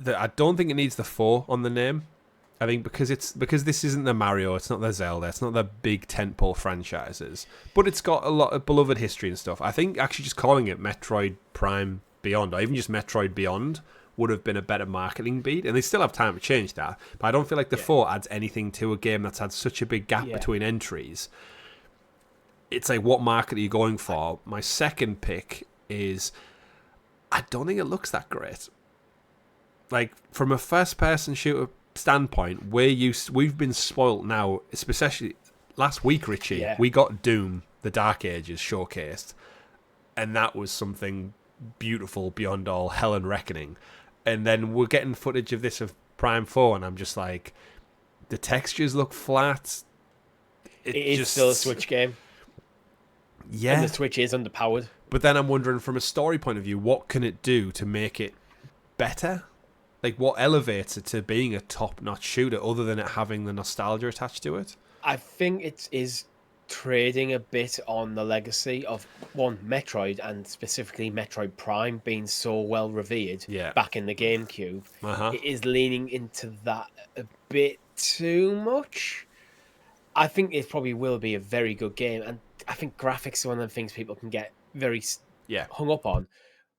I don't think it needs the 4 on the name. I think because this isn't the Mario, it's not the Zelda, it's not the big tentpole franchises, but it's got a lot of beloved history and stuff. I think actually just calling it Metroid Prime Beyond, or even just Metroid Beyond, would have been a better marketing beat, and they still have time to change that. But I don't feel like the 4 adds anything to a game that's had such a big gap between entries. It's like, what market are you going for? My second pick is, I don't think it looks that great. Like, from a first-person shooter standpoint, we've been spoilt now, especially last week, Richie. We got Doom, the Dark Ages showcased, and that was something beautiful beyond all hell and reckoning. And then we're getting footage of this of Prime 4, and I'm just like, the textures look flat. It is still a Switch game. Yeah. And the Switch is underpowered. But then I'm wondering, from a story point of view, what can it do to make it better? Like, what elevates it to being a top-notch shooter other than it having the nostalgia attached to it? I think it is trading a bit on the legacy of, one, Metroid, and specifically Metroid Prime being so well revered back in the GameCube. It is leaning into that a bit too much. I think it probably will be a very good game, and I think graphics are one of the things people can get very hung up on.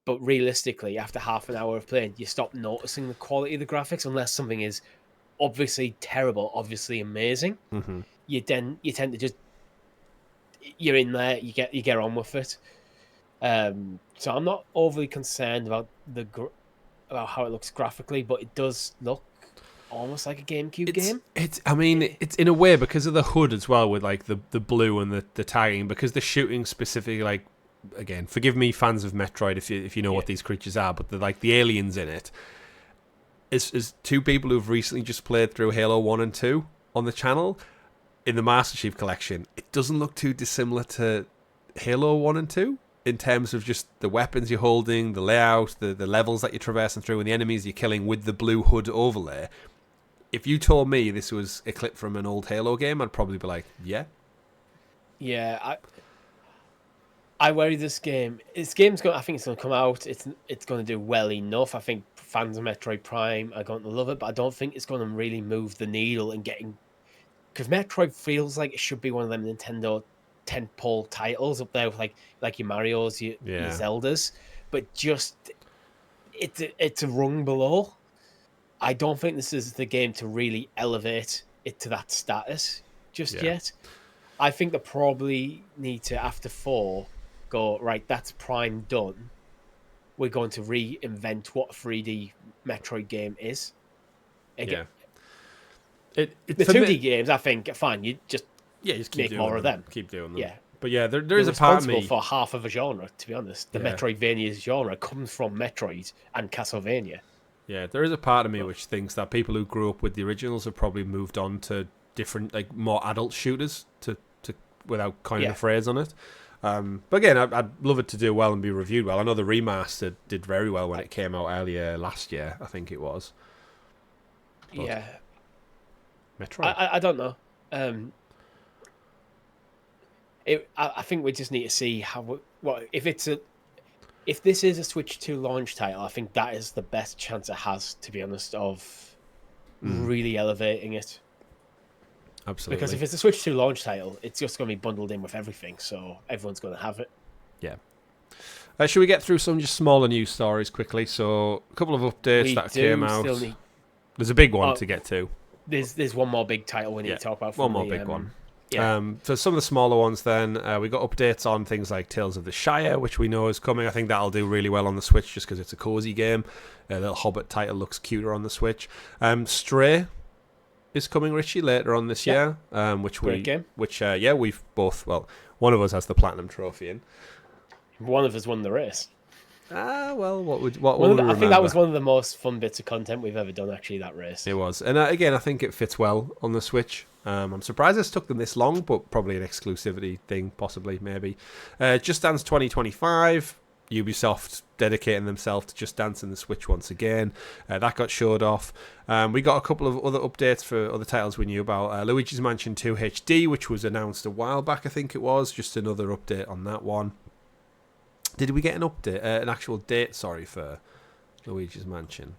But realistically, after half an hour of playing, you stop noticing the quality of the graphics unless something is obviously terrible, obviously amazing. Mm-hmm. You tend to just, you're in there, you get on with it. So I'm not overly concerned about about how it looks graphically, but it does look almost like a GameCube game. It's in a way because of the HUD as well, with like the blue and the tagging, because the shooting specifically, like, again, forgive me, fans of Metroid, if you know what these creatures are, but the aliens in it. As two people who've recently just played through Halo 1 and 2 on the channel, in the Master Chief Collection, it doesn't look too dissimilar to Halo 1 and 2 in terms of just the weapons you're holding, the layout, the levels that you're traversing through, and the enemies you're killing with the blue HUD overlay. If you told me this was a clip from an old Halo game, I'd probably be like, yeah. Yeah, I worry this game's going. I think it's going to come out. It's going to do well enough. I think fans of Metroid Prime are going to love it, but I don't think it's going to really move the needle in getting. Because Metroid feels like it should be one of them Nintendo tentpole titles up there with like your Mario's, your Zeldas, but just it's a rung below. I don't think this is the game to really elevate it to that status just yet. I think they probably need to, after 4, go, right, that's Prime done. We're going to reinvent what a 3D Metroid game is. Again, the 2D games, I think, fine. You just keep make more of them. Keep doing them. Yeah. But yeah, there is a part of me for half of a genre, to be honest. The Metroidvania genre comes from Metroid and Castlevania. Yeah, there is a part of me which thinks that people who grew up with the originals have probably moved on to different, like, more adult shooters to without coining a phrase on it. But again, I'd love it to do well and be reviewed well. I know the remaster did very well when it came out earlier last year, I think it was. But Metroid. I don't know. I think we just need to see if this is a Switch 2 launch title. I think that is the best chance it has, to be honest, of really elevating it. Absolutely. Because if it's a Switch 2 launch title, it's just going to be bundled in with everything, so everyone's going to have it. Yeah. Should we get through some just smaller news stories quickly? So, a couple of updates that came out. There's a big one to get to. There's one more big title we need to talk about. One more big one. Yeah. For some of the smaller ones then, we got updates on things like Tales of the Shire, which we know is coming. I think that'll do really well on the Switch just because it's a cozy game. A little Hobbit title looks cuter on the Switch. Stray is coming, Richie, later on this year. Great game. We've both, one of us has the Platinum Trophy in. One of us won the race. What would we I think that was one of the most fun bits of content we've ever done, actually, that race. It was. And again, I think it fits well on the Switch. I'm surprised it's took them this long, but probably an exclusivity thing, possibly, maybe. Just Dance 2025, Ubisoft dedicating themselves to Just Dance in the Switch once again. That got showed off. We got a couple of other updates for other titles we knew about. Luigi's Mansion 2 HD, which was announced a while back, I think it was. Just another update on that one. Did we get an update, an actual date, for Luigi's Mansion?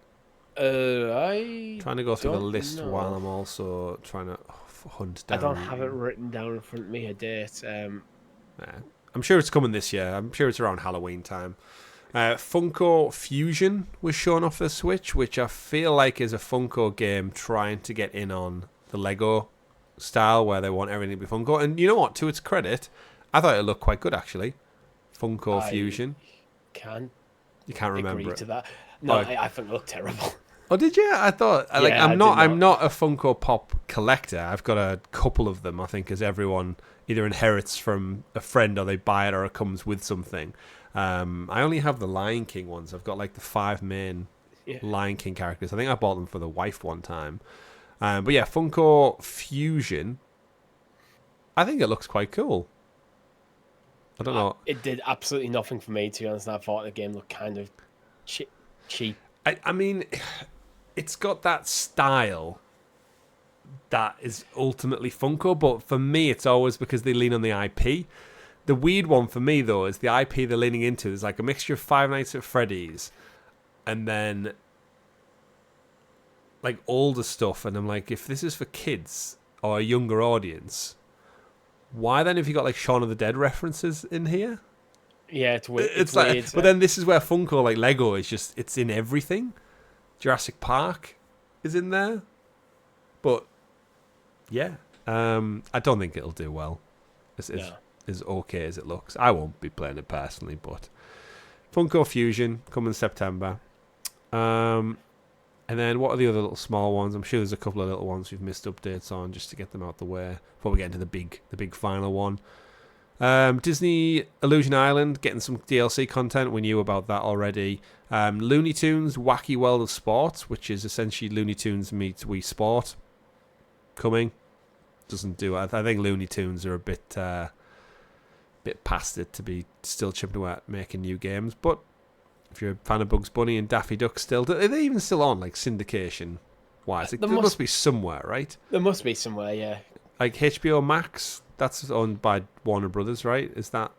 Trying to go through the list while I'm also trying to hunt down. I don't have it written down in front of me, a date. I'm sure it's coming this year. I'm sure it's around Halloween time. Funko Fusion was shown off the Switch, which I feel like is a Funko game trying to get in on the Lego style where they want everything to be Funko. And you know what? To its credit, I thought it looked quite good, actually. Funko Fusion. You can't remember agree it. To that. No, I think it looked terrible. Oh, did you? I thought I'm not a Funko Pop collector. I've got a couple of them, I think, as everyone either inherits from a friend or they buy it or it comes with something. I only have the Lion King ones. I've got like the 5 main Lion King characters. I think I bought them for the wife one time. But yeah, Funko Fusion. I think it looks quite cool. I don't know. It did absolutely nothing for me, to be honest. I thought the game looked kind of cheap. I mean, it's got that style that is ultimately Funko, but for me, it's always because they lean on the IP. The weird one for me, though, is the IP they're leaning into. There's like a mixture of Five Nights at Freddy's and then like older stuff. And I'm like, if this is for kids or a younger audience, why then have you got like Shaun of the Dead references in here? Yeah, it's weird. It's like, weird. But then this is where Funko, like Lego, is just, it's in everything. Jurassic Park is in there. But yeah, I don't think it'll do well. It's as okay as it looks. I won't be playing it personally, but Funko Fusion coming September. And then what are the other little small ones? I'm sure there's a couple of little ones we've missed updates on just to get them out the way before we get into the big final one. Disney Illusion Island getting some DLC content. We knew about that already. Looney Tunes Wacky World of Sports, which is essentially Looney Tunes meets Wii Sport, coming. Doesn't do it. I think Looney Tunes are a bit past it to be still chipping away at making new games, but if you're a fan of Bugs Bunny and Daffy Duck still, are they even still on, like, syndication wise? There must be somewhere, right? There must be somewhere, yeah. Like HBO Max, that's owned by Warner Brothers, right? Is that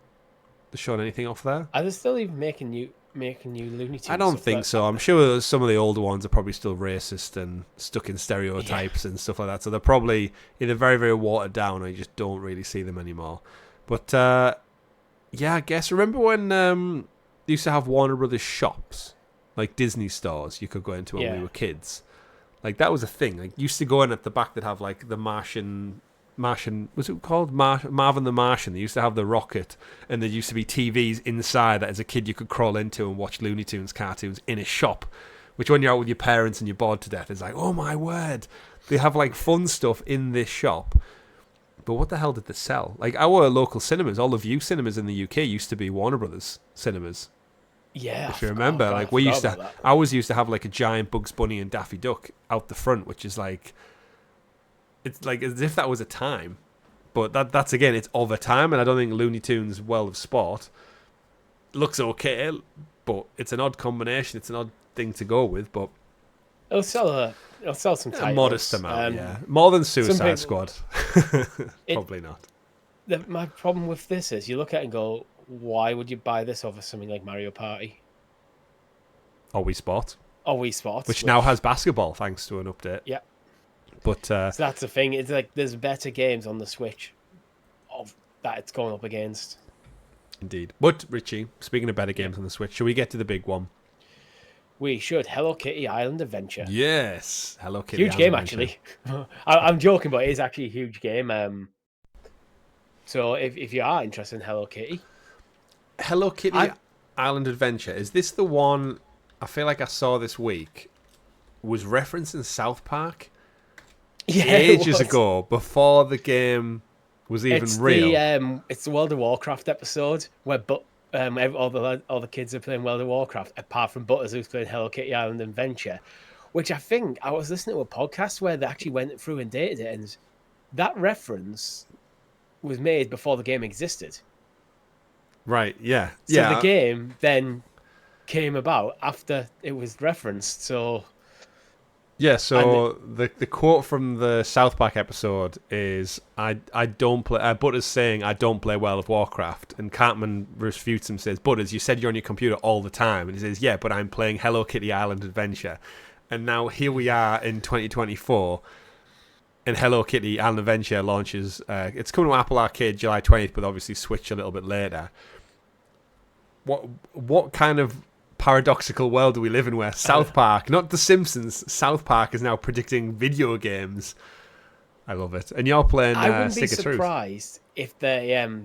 showing anything off there. Are they still even making new Looney Tunes? I don't think so. I'm sure some of the older ones are probably still racist and stuck in stereotypes and stuff like that. So they're probably either very, very watered down or you just don't really see them anymore. But yeah, I guess remember when they used to have Warner Brothers shops, like Disney stores you could go into when we were kids. Like that was a thing. Like you used to go in at the back that have like the Martian, was it called Marvin the Martian? They used to have the rocket, and there used to be TVs inside that as a kid you could crawl into and watch Looney Tunes cartoons in a shop. Which when you're out with your parents and you're bored to death, it's like, oh my word, they have like fun stuff in this shop. But what the hell did they sell? Like our local cinemas, all the View cinemas in the UK used to be Warner Brothers cinemas. Yeah, if you remember, like we used to, I always used to have like a giant Bugs Bunny and Daffy Duck out the front, which is like, it's like as if that was a time, but that's again, it's of a time, and I don't think Looney Tunes World of Sport looks okay, but it's an odd combination. It's an odd thing to go with, but it'll sell some titles. A modest amount, yeah, more than Suicide Squad. Probably not. My problem with this is you look at it and go, why would you buy this over something like Mario Party or Wii Sports? Which now has basketball thanks to an update. Yeah. But so that's the thing. It's like there's better games on the Switch that it's going up against. Indeed. But Richie, speaking of better games on the Switch, should we get to the big one? We should. Hello Kitty Island Adventure. Yes, Hello Kitty. Huge game, actually. I'm joking, but it is actually a huge game. So if you are interested in Hello Kitty, Island Adventure, is this the one? I feel like I saw this week was referenced in South Park. Yeah, ages ago, before the game was even real. It's the World of Warcraft episode where all the kids are playing World of Warcraft, apart from Butters, who's playing Hello Kitty Island Adventure, which I think I was listening to a podcast where they actually went through and dated it, and that reference was made before the game existed. Right, yeah. So the game then came about after it was referenced, so... Yeah, so the quote from the South Park episode is, I don't play... Butters saying, I don't play World of Warcraft, and Cartman refutes him, says, Butters, you said you're on your computer all the time, and he says, yeah, but I'm playing Hello Kitty Island Adventure. And now here we are in 2024... And Hello Kitty Island Adventure launches. It's coming to Apple Arcade July 20th, but obviously Switch a little bit later. What kind of paradoxical world do we live in where South Park, not The Simpsons, South Park is now predicting video games? I love it. And you're playing I wouldn't Stick be of Truth. Surprised if the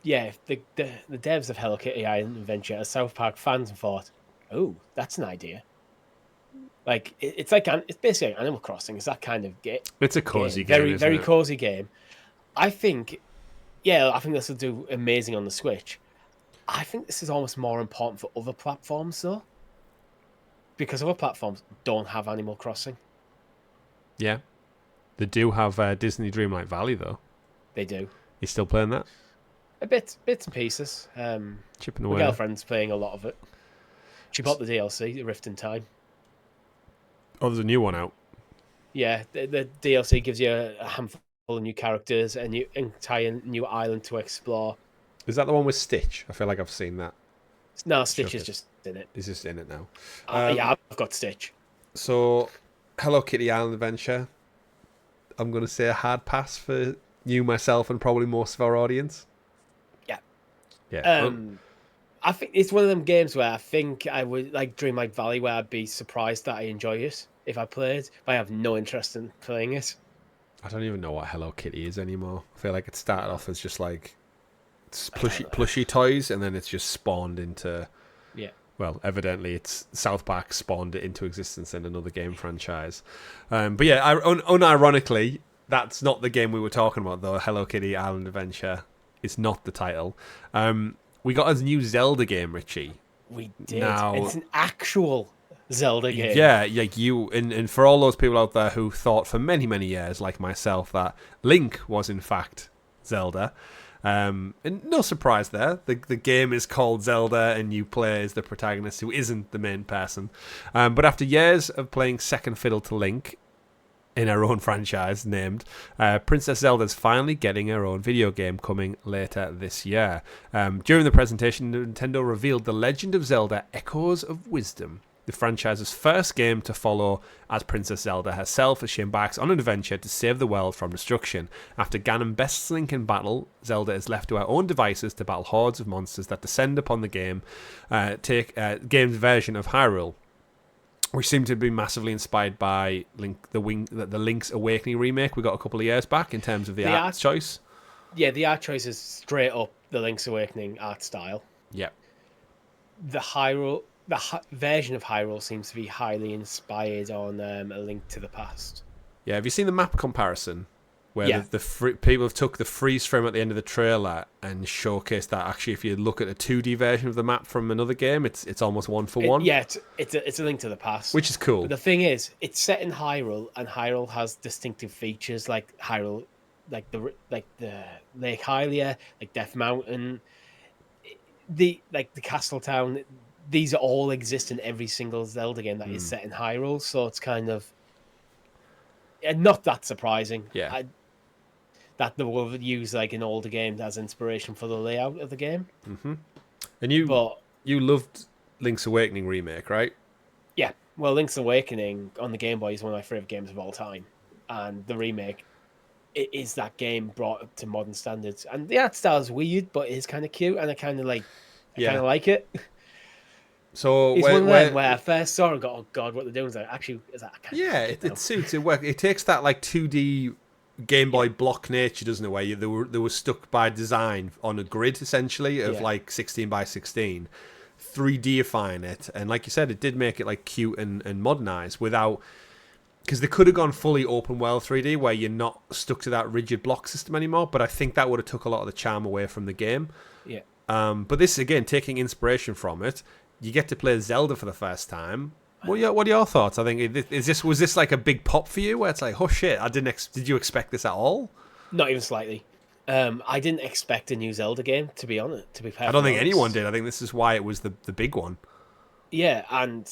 devs of Hello Kitty Island Adventure are South Park fans and thought, oh, that's an idea. Like it's basically like Animal Crossing. It's that kind of game. It's a cozy game, very cozy game. I think this will do amazing on the Switch. I think this is almost more important for other platforms though, because other platforms don't have Animal Crossing. Yeah, they do have Disney Dreamlight Valley though. They do. You still playing that? A bits and pieces. Chipping away. My girlfriend's playing a lot of it. She bought the DLC, the Rift in Time. Oh, there's a new one out. Yeah, the DLC gives you a handful of new characters and an entire new island to explore. Is that the one with Stitch? I feel like I've seen that. No, Stitch is just in it. He's just in it now. Yeah, I've got Stitch. So, Hello Kitty Island Adventure. I'm going to say a hard pass for you, myself, and probably most of our audience. Yeah. Yeah. I think it's one of them games where I think I would like Dreamlight Valley, where I'd be surprised that I enjoy it if I played, but I have no interest in playing it. I don't even know what Hello Kitty is anymore. I feel like it started off as just like plushy toys, and then it's just spawned into... Yeah. Well, evidently it's South Park spawned it into existence in another game franchise. But yeah, unironically, that's not the game we were talking about, though. Hello Kitty Island Adventure is not the title. We got a new Zelda game, Richie. We did. Now, it's an actual Zelda game. Yeah, like you, and for all those people out there who thought for many, many years, like myself, that Link was in fact Zelda. And no surprise there. The game is called Zelda, and you play as the protagonist who isn't the main person. But after years of playing second fiddle to Link, in her own franchise named, Princess Zelda's finally getting her own video game coming later this year. During the presentation, Nintendo revealed The Legend of Zelda Echoes of Wisdom, the franchise's first game to follow as Princess Zelda herself as she embarks on an adventure to save the world from destruction. After Ganon bests Link in battle, Zelda is left to her own devices to battle hordes of monsters that descend upon the game's version of Hyrule, which seemed to be massively inspired by the Link's Awakening remake we got a couple of years back in terms of the art choice. Yeah, the art choice is straight up the Link's Awakening art style. Yep. The version of Hyrule seems to be highly inspired on A Link to the Past. Yeah, have you seen the map comparison? Where Yeah. people have took the freeze frame at the end of the trailer and showcased that actually if you look at a 2D version of the map from another game, it's almost one for one. Yeah, it's a Link to the Past. Which is cool. But the thing is, it's set in Hyrule, and Hyrule has distinctive features like Hyrule, like the Lake Hylia, like Death Mountain, the Castle Town. These all exist in every single Zelda game that is set in Hyrule, so it's kind of not that surprising. Yeah. That they will use like an older game as inspiration for the layout of the game. Mm-hmm. And you loved Link's Awakening remake, right? Yeah. Well, Link's Awakening on the Game Boy is one of my favorite games of all time, and the remake, it is that game brought up to modern standards. And the art style is weird, but it is kind of cute, and I kind of like it. So it's one of them where I first saw it and got, oh god, what they're doing is like, actually, is that? It suits it. Work. It takes that like 2D Game Boy block nature, doesn't it? Where they were stuck by design on a grid essentially of like 16 by 16, 3Difying it, and like you said, it did make it like cute and modernized without. Because they could have gone fully open world 3D where you're not stuck to that rigid block system anymore, but I think that would have took a lot of the charm away from the game. Yeah. But this again, taking inspiration from it, you get to play Zelda for the first time. What are your thoughts? I think was this like a big pop for you, where it's like, oh shit, did you expect this at all? Not even slightly. I didn't expect a new Zelda game, to be honest. To be perfectly I don't think honest. anyone did. I think this is why it was the big one. Yeah, and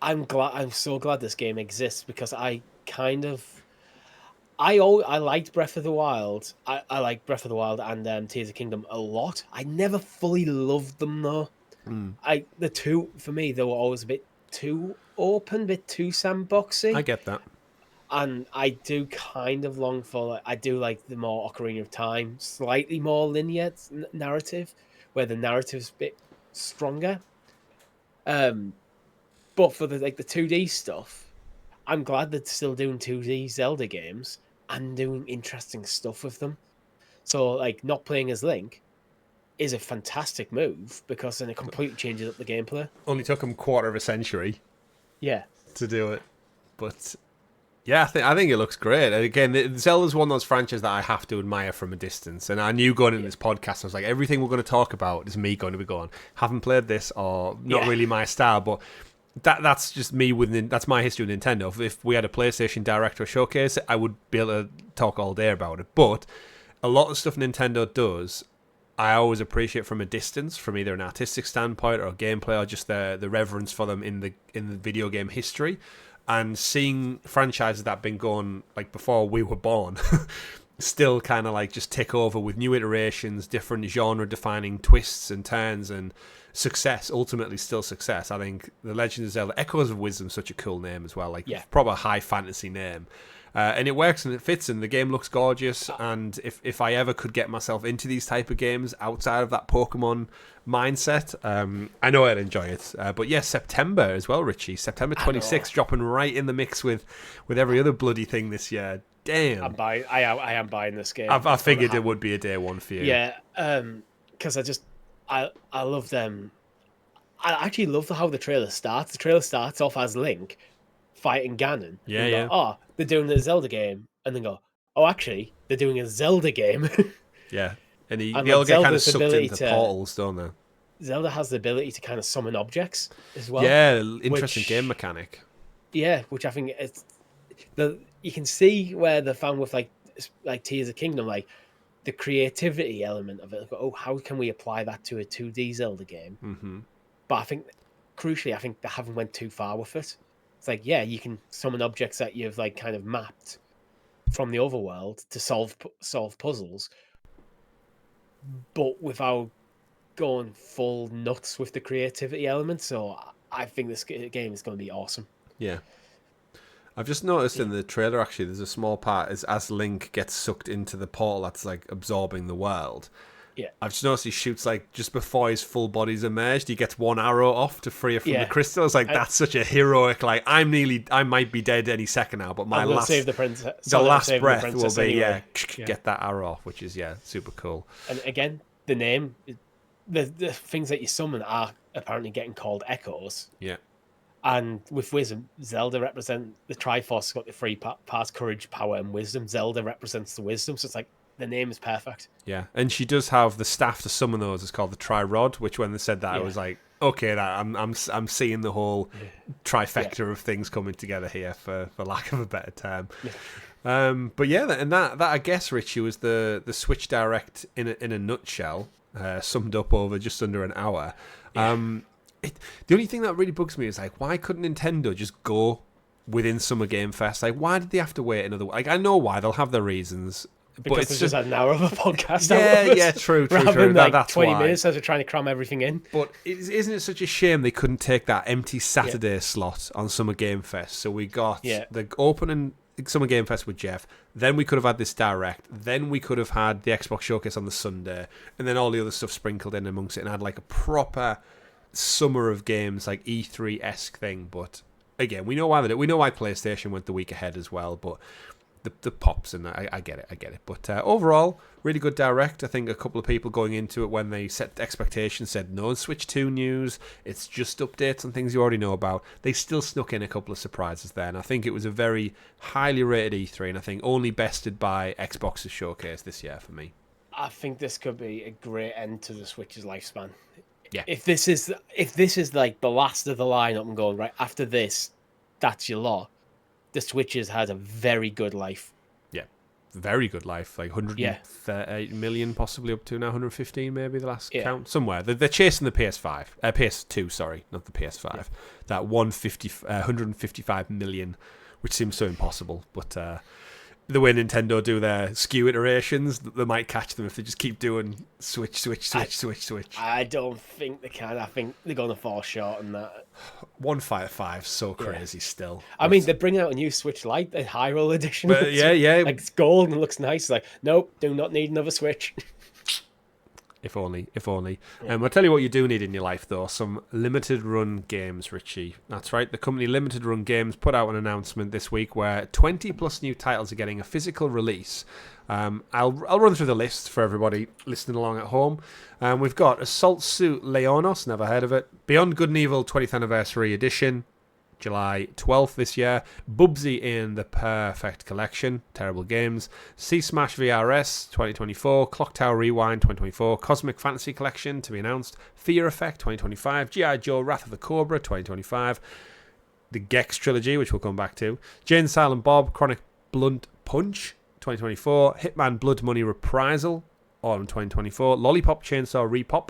I'm so glad this game exists because I liked Breath of the Wild. I like Breath of the Wild and Tears of the Kingdom a lot. I never fully loved them though. The two for me they were always a bit too open, a bit too sandboxy. I get that, and I do kind of long for I do like the more Ocarina of Time, slightly more linear narrative, where the narrative's a bit stronger. But for the 2D stuff, I'm glad they're still doing 2D Zelda games and doing interesting stuff with them. So, like, not playing as Link is a fantastic move because then it completely changes up the gameplay. only took them quarter of a century Yeah. to do it, but yeah, I think it looks great. And again, Zelda's one of those franchises that I have to admire from a distance. And I knew going into this podcast, I was like, everything we're going to talk about is me going to be going, haven't played this or not really my style, but that's just me that's my history with Nintendo. If we had a PlayStation Direct or Showcase, I would be able to talk all day about it. But a lot of stuff Nintendo does, I always appreciate from a distance, from either an artistic standpoint or gameplay, or just the reverence for them in the video game history. And seeing franchises that have been going like before we were born, still kind of like just take over with new iterations, different genre-defining twists and turns, and success. Ultimately, still success. I think The Legend of Zelda: Echoes of Wisdom is such a cool name as well, like proper high fantasy name. And it works and it fits, and the game looks gorgeous. And if I ever could get myself into these type of games outside of that Pokemon mindset, I know I'd enjoy it. But yes, September as well, Richie. September 26th, dropping right in the mix with every other bloody thing this year. Damn. I am buying this game. I figured it would be a day one for you. Yeah, because I love them. I actually love how the trailer starts. The trailer starts off as Link fighting Ganon. Yeah. Oh, they're doing a Zelda game, and then go, oh, actually, they're doing a Zelda game. Yeah, and they all get kind of sucked into portals, don't they? Zelda has the ability to kind of summon objects as well. Yeah, interesting game mechanic. Yeah, which I think you can see where they're found with like Tears of the Kingdom, like the creativity element of it. Oh, how can we apply that to a 2D Zelda game? Mm-hmm. But I think, crucially, they haven't went too far with it. It's like, yeah, you can summon objects that you've like kind of mapped from the overworld to solve puzzles, but without going full nuts with the creativity element. So I think this game is going to be awesome. Yeah. I've just noticed Yeah. in the trailer, actually, there's a small part as Link gets sucked into the portal that's like absorbing the world. Yeah. I've just noticed he shoots like just before his full body's emerged, he gets one arrow off to free it from the crystals. Like that's such a heroic. Like I might be dead any second now, but my last save the princess. The last breath will be anyway. get that arrow off, which is super cool. And again, the name, the things that you summon are apparently getting called echoes. Yeah. And with wisdom, Zelda represents the Triforce. Got the three parts: courage, power, and wisdom. Zelda represents the wisdom, so it's like the name is perfect. Yeah, and she does have the staff to summon those. It's called the Tri-Rod, which when they said that, I was like, okay, that I'm seeing the whole trifecta of things coming together here, for lack of a better term. But yeah, and that I guess, Richie, was the Switch Direct in a nutshell, summed up over just under an hour. The only thing that really bugs me is like, why couldn't Nintendo just go within Summer Game Fest? Like, why did they have to wait another? Like, I know why, they'll have their reasons. Because it's just an hour of a podcast. True. Rather than like that's 20 why. minutes as they're trying to cram everything in. But isn't it such a shame they couldn't take that empty Saturday slot on Summer Game Fest? So we got the opening Summer Game Fest with Jeff. Then we could have had this Direct. Then we could have had the Xbox Showcase on the Sunday. And then all the other stuff sprinkled in amongst it and had like a proper summer of games, like E3-esque thing. But again, we know why they do. We know why PlayStation went the week ahead as well. But the pops, and I get it. But overall, really good Direct. I think a couple of people going into it when they set expectations said no Switch 2 news, it's just updates on things you already know about. They still snuck in a couple of surprises there, and I think it was a very highly rated E3, and I think only bested by Xbox's showcase this year for me. I think this could be a great end to the Switch's lifespan. Yeah. If this is like the last of the lineup and going right after this, that's your lot. The Switch has had a very good life. Yeah, very good life. Like 138 million, possibly up to now 115, maybe the last count somewhere. They're chasing the PS2. Sorry, not the PS5. Yeah. That 155 million, which seems so impossible, but. The way Nintendo do their SKU iterations, they might catch them if they just keep doing switch. I don't think they can. I think they're going to fall short on that. 155, so crazy still. I mean, they're bringing out a new Switch Lite, the Hyrule edition. But yeah. Like, it's gold and looks nice. It's like, nope, do not need another Switch. If only. Yeah. I'll tell you what you do need in your life, though. Some limited run games, Richie. That's right. The company Limited Run Games put out an announcement this week where 20 plus new titles are getting a physical release. I'll run through the list for everybody listening along at home. We've got Assault Suit Leonos, never heard of it. Beyond Good and Evil 20th Anniversary Edition, July 12th this year. Bubsy in the Perfect Collection, terrible games. Sea Smash VRS 2024, Clock Tower Rewind 2024, Cosmic Fantasy Collection to be announced, Fear Effect 2025, G.I. Joe Wrath of the Cobra 2025, the Gex Trilogy, which we'll come back to, Jane Silent Bob Chronic Blunt Punch 2024, Hitman Blood Money Reprisal Autumn 2024, Lollipop Chainsaw Repop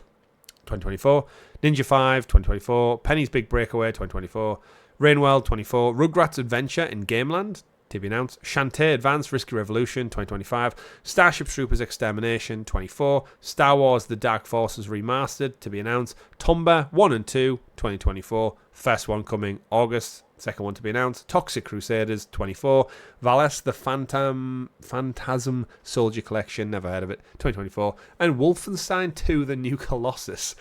2024, Ninja 5 2024, Penny's Big Breakaway 2024, Rainworld 24, Rugrats Adventure in Gameland to be announced, Shantae Advanced Risky Revolution 2025, Starship Troopers Extermination 24, Star Wars The Dark Forces Remastered to be announced, Tomba 1 and 2 2024, first one coming August, second one to be announced, Toxic Crusaders 24, Valis The Phantasm Soldier Collection, never heard of it, 2024, and Wolfenstein 2 The New Colossus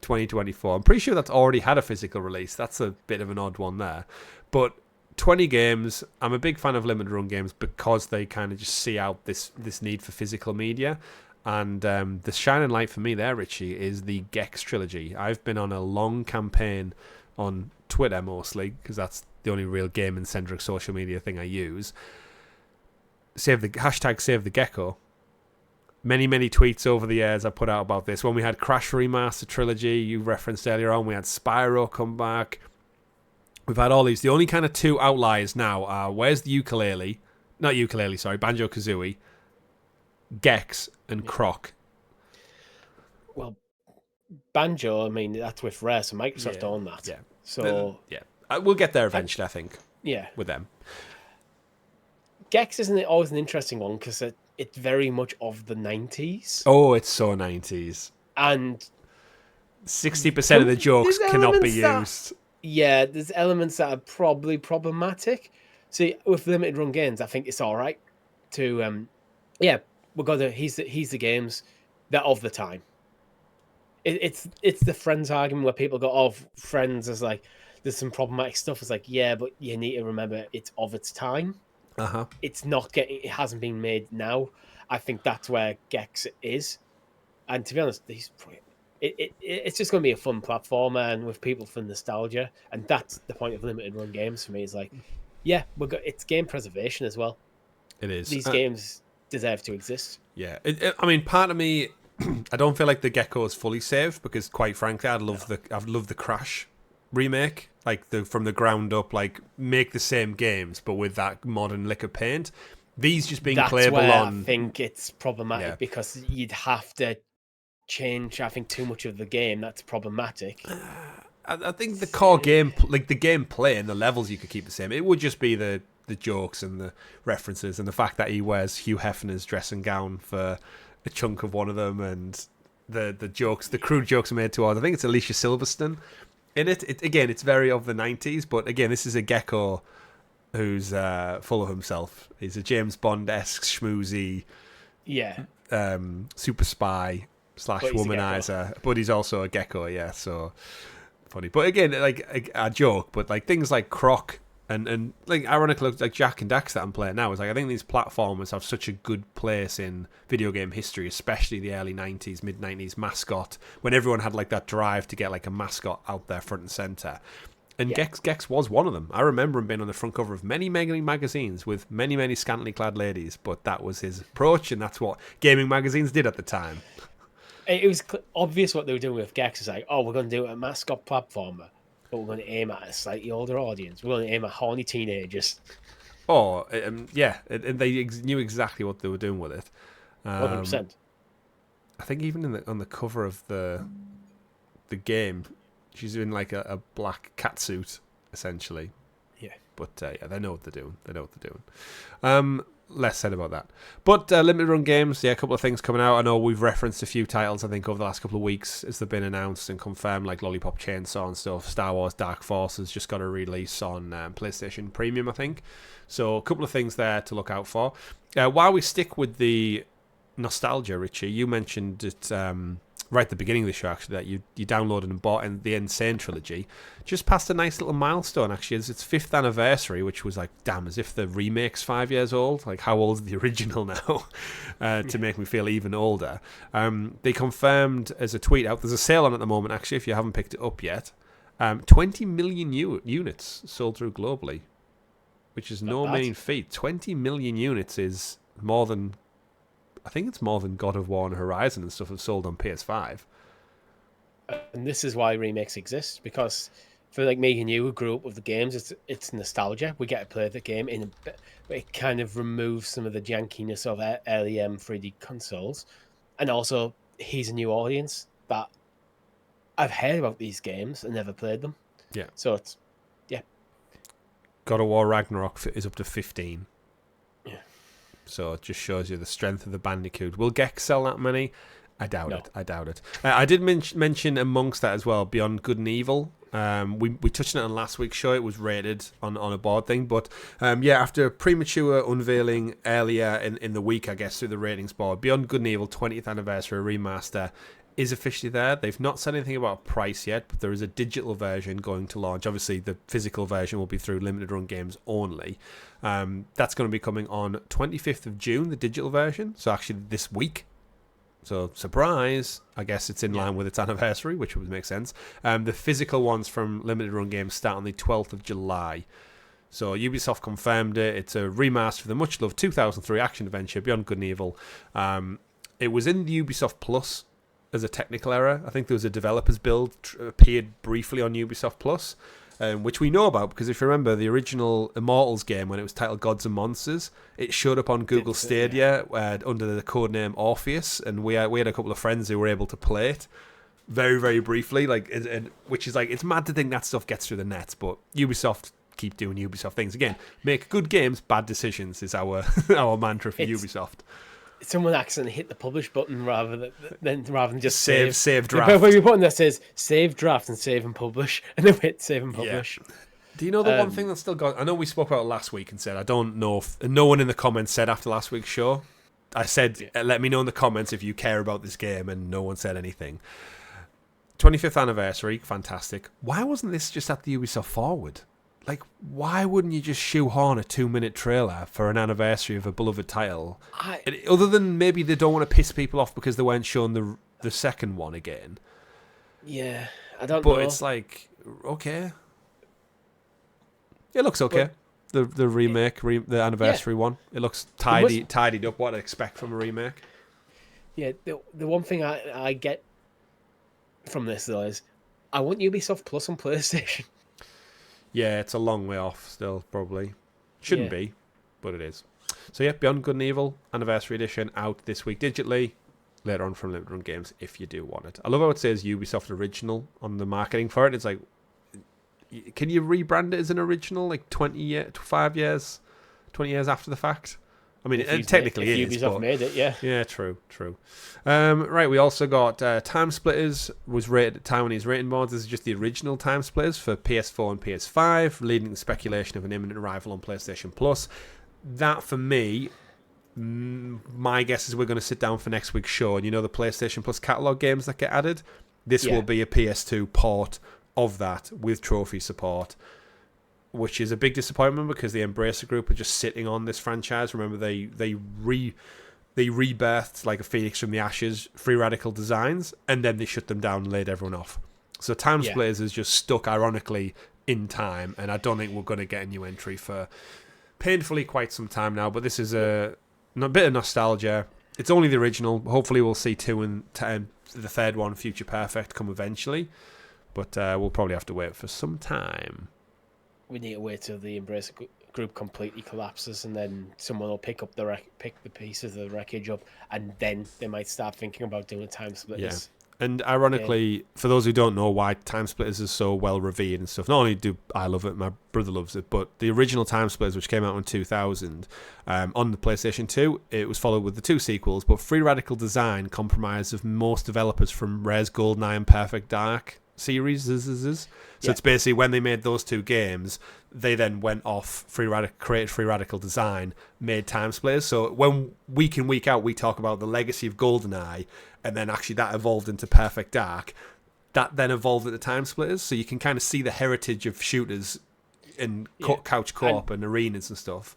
2024. I'm pretty sure that's already had a physical release. That's a bit of an odd one there. But 20 games. I'm a big fan of limited run games because they kind of just see out this need for physical media. And the shining light for me there, Richie, is the Gex Trilogy. I've been on a long campaign on Twitter mostly, because that's the only real gaming-centric social media thing I use. Save the Gecko. Many tweets over the years I put out about this. When we had Crash Remaster Trilogy, you referenced earlier on, we had Spyro come back. We've had all these. The only kind of two outliers now are Where's the Ukulele? Not ukulele, sorry, Banjo-Kazooie, Gex, and Croc. Well, Banjo, I mean, that's with Rare, so Microsoft own that. Yeah. So We'll get there eventually, I think, Yeah. with them. Gex isn't it always an interesting one because it's very much of the 90s. Oh, it's so 90s. And 60% of the jokes cannot be used. Yeah, there's elements that are probably problematic. See, with limited run games, I think it's all right to, we've got he's the games that of the time. It's the Friends argument where people go, "Oh, Friends is like there's some problematic stuff." It's like, yeah, but you need to remember it's of its time. It's not it hasn't been made now. I think that's where Gex is, and to be honest, it's just going to be a fun platformer and with people for nostalgia, and that's the point of limited run games for me. Is like, yeah, it's game preservation as well. It is. These games deserve to exist. Yeah, I mean, part of me, I don't feel like the Gecko is fully saved because, quite frankly, I'd love the Crash remake, like from the ground up, like make the same games but with that modern lick of paint. These just being playable on. I think it's problematic because you'd have to change. I think too much of the game. That's problematic. I think the core game, like the gameplay and the levels, you could keep the same. It would just be the jokes and the references and the fact that he wears Hugh Hefner's dressing gown for a chunk of one of them, and the jokes, the crude jokes are made towards. I think it's Alicia Silverstone in it. Again, it's very of the 90s, but again, this is a Gecko who's full of himself. He's a James Bond-esque schmoozy, super spy / womanizer, but he's also a Gecko. Yeah, so funny. But again, like a joke, but like things like Croc. And like ironically, like Jack and Dax that I'm playing now is like I think these platformers have such a good place in video game history, especially the early 90s, mid 90s mascot, when everyone had like that drive to get like a mascot out there front and center. And Gex was one of them. I remember him being on the front cover of many magazines with many scantily clad ladies, but that was his approach, and that's what gaming magazines did at the time. It was obvious what they were doing with Gex. Is like, oh, we're going to do a mascot platformer. But we're going to aim at a slightly older audience. We're going to aim at horny teenagers. Oh, yeah. And they knew exactly what they were doing with it. 100%. I think even on the cover of the game, she's in like a black catsuit, essentially. Yeah. But they know what they're doing. Less said about that. But limited run games, a couple of things coming out. I know we've referenced a few titles, I think, over the last couple of weeks as they've been announced and confirmed, like Lollipop Chainsaw and stuff. Star Wars Dark Forces just got a release on PlayStation Premium, I think. So a couple of things there to look out for. While we stick with the nostalgia, Richie, you mentioned it right at the beginning of the show, actually, that you downloaded and bought the N Sane Trilogy. Just passed a nice little milestone, actually. It's its 5th anniversary, which was like, damn, as if the remake's 5 years old. Like, how old is the original now? To make me feel even older. They confirmed as a tweet out, there's a sale on at the moment, actually, if you haven't picked it up yet. 20 million units sold through globally, which is no mean feat. 20 million units is more than... I think it's more than God of War and Horizon and stuff have sold on PS5. And this is why remakes exist, because for like me and you who grew up with the games, it's nostalgia. We get to play the game it kind of removes some of the jankiness of early 3D consoles, and also he's a new audience that I've heard about these games and never played them. Yeah. So it's God of War Ragnarok is up to 15. Yeah. So it just shows you the strength of the Bandicoot. Will Gex sell that many? I doubt it. I did mention amongst that as well, Beyond Good and Evil. We touched on it on last week's show. It was rated on a board thing. But after a premature unveiling earlier in the week, I guess, through the ratings board, Beyond Good and Evil 20th Anniversary Remaster is officially there. They've not said anything about a price yet, but there is a digital version going to launch. Obviously, the physical version will be through limited run games only. That's going to be coming on 25th of June, the digital version. So actually this week. So, surprise, I guess it's in line with its anniversary, which would make sense. The physical ones from limited run games start on the 12th of July. So Ubisoft confirmed it. It's a remaster for the much-loved 2003 action-adventure Beyond Good and Evil. It was in the Ubisoft Plus as a technical error. I think there was a developer's build appeared briefly on Ubisoft Plus, which we know about because if you remember the original Immortals game when it was titled Gods and Monsters, it showed up on Google Stadia under the codename Orpheus, and we had a couple of friends who were able to play it. very, very briefly, which is it's mad to think that stuff gets through the nets, but Ubisoft keep doing Ubisoft things. Again, make good games, bad decisions is our our mantra for Ubisoft. Someone accidentally hit the publish button rather than just save draft. When you put that says save draft and save and publish, and then hit save and publish. Yeah. Do you know the one thing that's still got? I know we spoke about it last week and said I don't know if no one in the comments said after last week's show. I said let me know in the comments if you care about this game, and no one said anything. 25th anniversary, fantastic. Why wasn't this just at the Ubisoft Forward? Why wouldn't you just shoehorn a 2-minute trailer for an anniversary of a beloved title? Other than maybe they don't want to piss people off because they weren't shown the second one again. Yeah, I don't know. But it's okay. It looks okay. The remake, the anniversary one. It looks tidied up. What I expect from a remake. Yeah, the one thing I get from this though is I want Ubisoft Plus on PlayStation. Yeah, it's a long way off still, probably. Shouldn't be, but it is. So yeah, Beyond Good and Evil Anniversary Edition out this week digitally. Later on from Limited Run Games if you do want it. I love how it says Ubisoft Original on the marketing for it. It's can you rebrand it as an original 20 years after the fact? I mean, it technically is. Ubisoft made it, yeah. Yeah, true. Right, we also got Timesplitters was rated at Taiwanese rating boards. This is just the original Timesplitters for PS4 and PS5, leading to speculation of an imminent arrival on PlayStation Plus. That, for me, my guess is we're going to sit down for next week's show, and the PlayStation Plus catalogue games that get added? This will be a PS2 port of that with trophy support, which is a big disappointment because the Embracer Group are just sitting on this franchise. Remember, they rebirthed like a phoenix from the ashes, Free Radical Designs, and then they shut them down and laid everyone off. So Timesplitters is just stuck ironically in time, and I don't think we're going to get a new entry for painfully quite some time now. But this is a bit of nostalgia. It's only the original. Hopefully we'll see 2 and the third one, Future Perfect, come eventually. But we'll probably have to wait for some time. We need to wait till the Embracer Group completely collapses, and then someone will pick the pieces of the wreckage up, and then they might start thinking about doing Timesplitters. Yeah. And ironically, for those who don't know why Timesplitters is so well revered and stuff, not only do I love it, my brother loves it, but the original Timesplitters, which came out in 2000 on the PlayStation 2, it was followed with the 2 sequels, but Free Radical Design comprised of most developers from Rare's GoldenEye and Perfect Dark series. So it's basically when they made those 2 games, they then went off created Free Radical Design, made Timesplitters. So when week in, week out, we talk about the legacy of GoldenEye, and then actually that evolved into Perfect Dark, that then evolved into Timesplitters. So you can kind of see the heritage of shooters in couch co-op and arenas and stuff.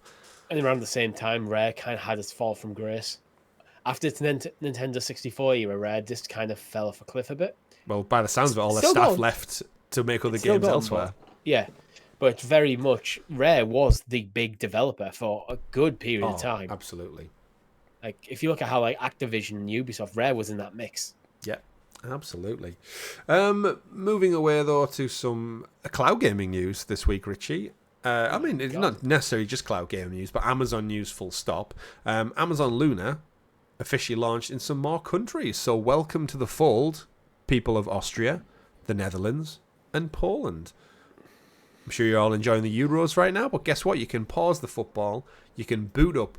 And around the same time, Rare kind of had its fall from grace. After its Nintendo 64 era, Rare just kind of fell off a cliff a bit. Well, by the sounds of it, all their staff left to make other games elsewhere. Yeah, but very much Rare was the big developer for a good period of time. Absolutely. If you look at how Activision and Ubisoft, Rare was in that mix. Yeah, absolutely. Moving away though to some cloud gaming news this week, Richie. I mean, it's not necessarily just cloud gaming news, but Amazon news full stop. Amazon Luna officially launched in some more countries. So welcome to the fold, people of Austria, the Netherlands, and Poland. I'm sure you're all enjoying the Euros right now, but guess what? You can pause the football, you can boot up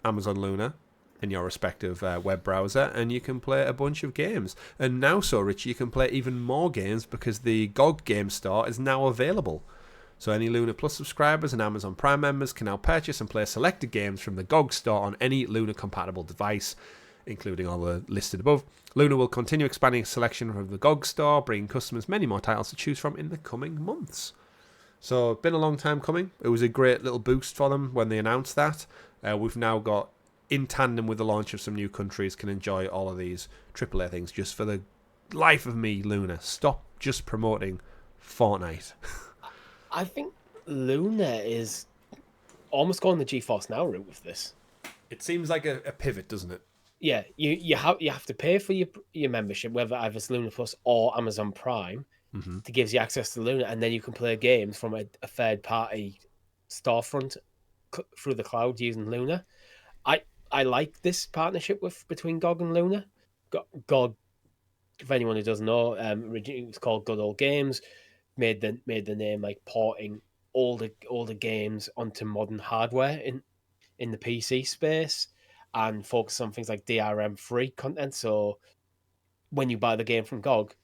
Amazon Luna in your respective web browser, and you can play a bunch of games. And now, Richie, you can play even more games because the GOG Game Store is now available. So any Luna Plus subscribers and Amazon Prime members can now purchase and play selected games from the GOG Store on any Luna-compatible device, including all the listed above. Luna will continue expanding its selection from the GOG Store, bringing customers many more titles to choose from in the coming months. So, been a long time coming. It was a great little boost for them when they announced that. We've now got, in tandem with the launch of some new countries, can enjoy all of these AAA things. Just for the life of me, Luna, stop just promoting Fortnite. I think Luna is almost going the GeForce Now route with this. It seems like a pivot, doesn't it? Yeah, you have to pay for your membership, whether either it's Luna Plus or Amazon Prime, that gives you access to Luna, and then you can play games from a third party storefront through the cloud using Luna. I like this partnership between GOG and Luna. GOG if anyone who doesn't know, it's called Good Old Games. Made the name like porting all the games onto modern hardware in the PC space, and focus on things like DRM free content. So when you buy the game from GOG,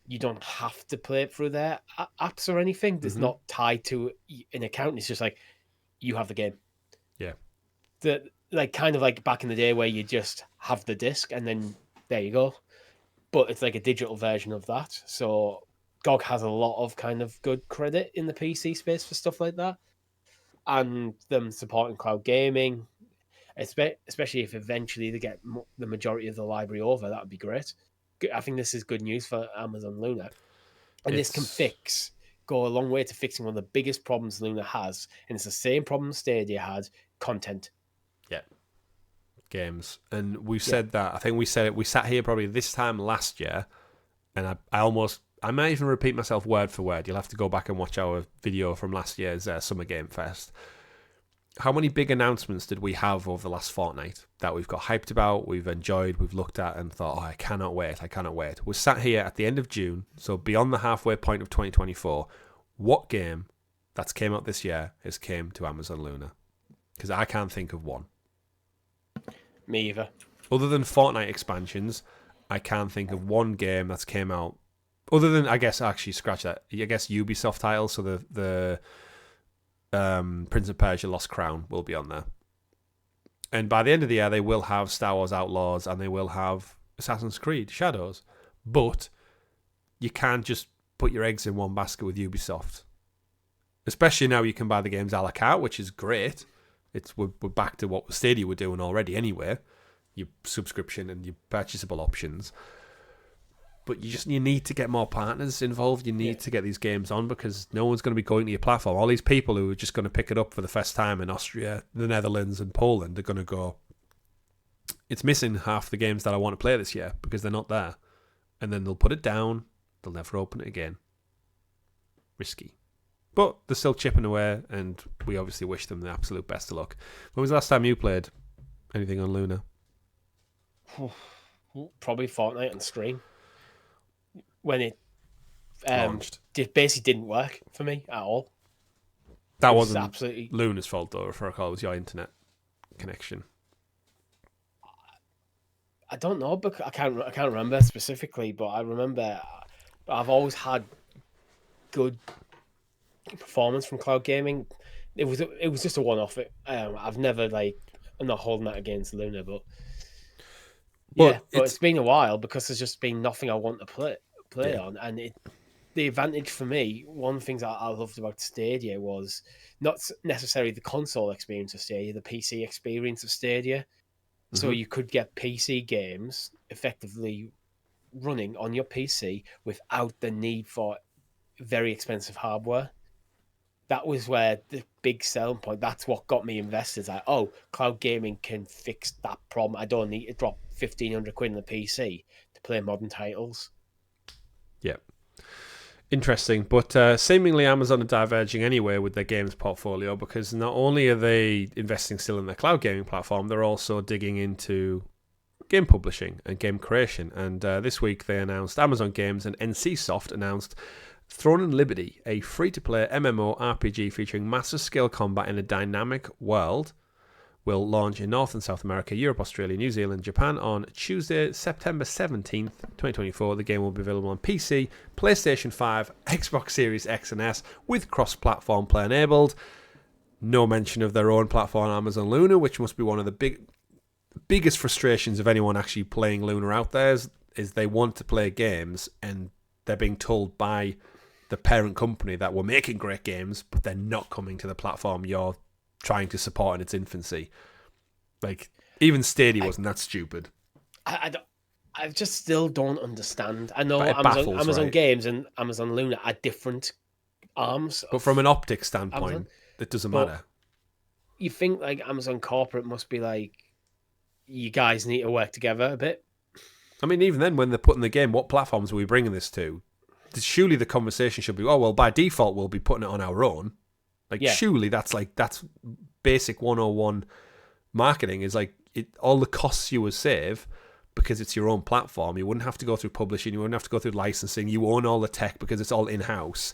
you don't have to play it through their apps or anything. It's not tied to an account. It's just like you have the game. Yeah. Like kind of like back in the day where you just have the disc and then there you go. But it's like a digital version of that. So GOG has a lot of kind of good credit in the PC space for stuff like that. And them supporting cloud gaming, especially if eventually they get the majority of the library over, that would be great. I think this is good news for Amazon Luna. And this can go a long way to fixing one of the biggest problems Luna has. And it's the same problem Stadia had, content. Yeah. Games. And we've said that. I think we said it. We sat here probably this time last year, and I might even repeat myself word for word. You'll have to go back and watch our video from last year's Summer Game Fest. How many big announcements did we have over the last fortnight that we've got hyped about, we've enjoyed, we've looked at and thought, I cannot wait. We're sat here at the end of June, so beyond the halfway point of 2024. What game that's came out this year has came to Amazon Luna? Because I can't think of one. Me either. Other than Fortnite expansions, I can't think of one game that's came out. Other than, I guess, actually scratch that. I guess Ubisoft titles, so the Prince of Persia Lost Crown will be on there. And by the end of the year, they will have Star Wars Outlaws and they will have Assassin's Creed Shadows. But you can't just put your eggs in one basket with Ubisoft. Especially now you can buy the games a la carte, which is great. We're back to what Stadia were doing already anyway. Your subscription and your purchasable options. But you need to get more partners involved. You need to get these games on because no one's going to be going to your platform. All these people who are just going to pick it up for the first time in Austria, the Netherlands and Poland are going to go, it's missing half the games that I want to play this year because they're not there. And then they'll put it down. They'll never open it again. Risky. But they're still chipping away and we obviously wish them the absolute best of luck. When was the last time you played anything on Luna? Probably Fortnite on stream. When it launched. Basically didn't work for me at all. That wasn't absolutely Luna's fault though, if I recall. It was your internet connection. I don't know, but I can't remember specifically, but I remember I've always had good performance from cloud gaming. It was just a one-off. I've never I'm not holding that against Luna, but it's been a while because there's just been nothing I want to play on, and the advantage for me, one of the things I loved about Stadia was not necessarily the console experience of Stadia, the PC experience of Stadia. Mm-hmm. So you could get PC games effectively running on your PC without the need for very expensive hardware. That was where the big selling point, that's what got me invested. Like, cloud gaming can fix that problem. I don't need to drop 1,500 quid on the PC to play modern titles. Yeah. Interesting. But seemingly Amazon are diverging anyway with their games portfolio because not only are they investing still in their cloud gaming platform, they're also digging into game publishing and game creation. And this week they announced Amazon Games and NCSoft announced Throne and Liberty, a free-to-play MMO RPG featuring massive scale combat in a dynamic world, will launch in North and South America, Europe, Australia, New Zealand, Japan on Tuesday, September 17th, 2024. The game will be available on PC, PlayStation 5, Xbox Series X and S with cross-platform play enabled. No mention of their own platform, Amazon Luna, which must be one of the biggest frustrations of anyone actually playing Luna out there is they want to play games and they're being told by the parent company that we're making great games, but they're not coming to the platform you're trying to support in its infancy. Like, even Stadia wasn't that stupid. I just still don't understand. I know Amazon right? Games and Amazon Luna are different arms. But from an optics standpoint, Amazon, it doesn't matter. You think like Amazon corporate must be like, you guys need to work together a bit. I mean, even then, when they're putting the game, what platforms are we bringing this to? Surely the conversation should be, by default, we'll be putting it on our own. Surely that's basic 101 marketing is all the costs you would save, because it's your own platform. You wouldn't have to go through publishing. You wouldn't have to go through licensing. You own all the tech because it's all in-house.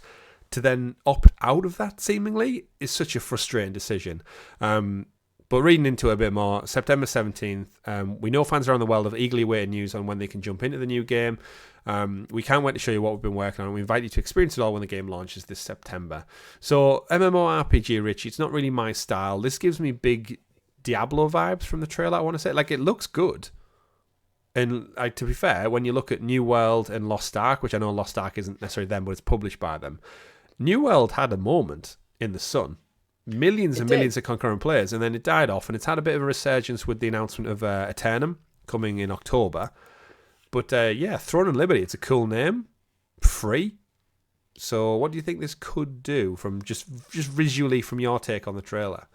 To then opt out of that, seemingly, is such a frustrating decision. But reading into it a bit more, September 17th, we know fans around the world have eagerly awaited news on when they can jump into the new game. We can't wait to show you what we've been working on. We invite you to experience it all when the game launches this September. So, MMORPG, Richie, it's not really my style. This gives me big Diablo vibes from the trailer, I want to say. Like, it looks good. And to be fair, when you look at New World and Lost Ark, which I know Lost Ark isn't necessarily them, but it's published by them, New World had a moment in the sun. Millions and millions of concurrent players, and then it died off, and it's had a bit of a resurgence with the announcement of Eternum coming in October. But yeah, Throne and Liberty, it's a cool name. Free. So what do you think this could do from just visually from your take on the trailer?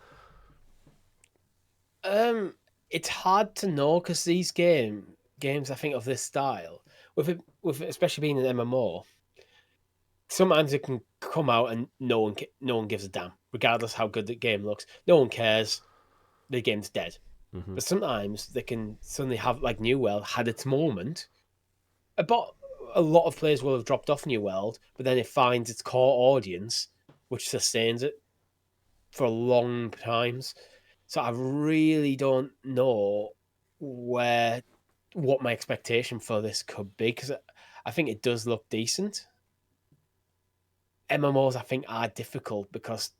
It's hard to know because these games I think of this style, with especially being an MMO, sometimes it can come out and no one gives a damn, regardless how good the game looks. No one cares. The game's dead. Mm-hmm. But sometimes they can suddenly have, like New World had its moment. But a lot of players will have dropped off New World, but then it finds its core audience, which sustains it for long times. So I really don't know what my expectation for this could be, because I think it does look decent. MMOs, I think, are difficult because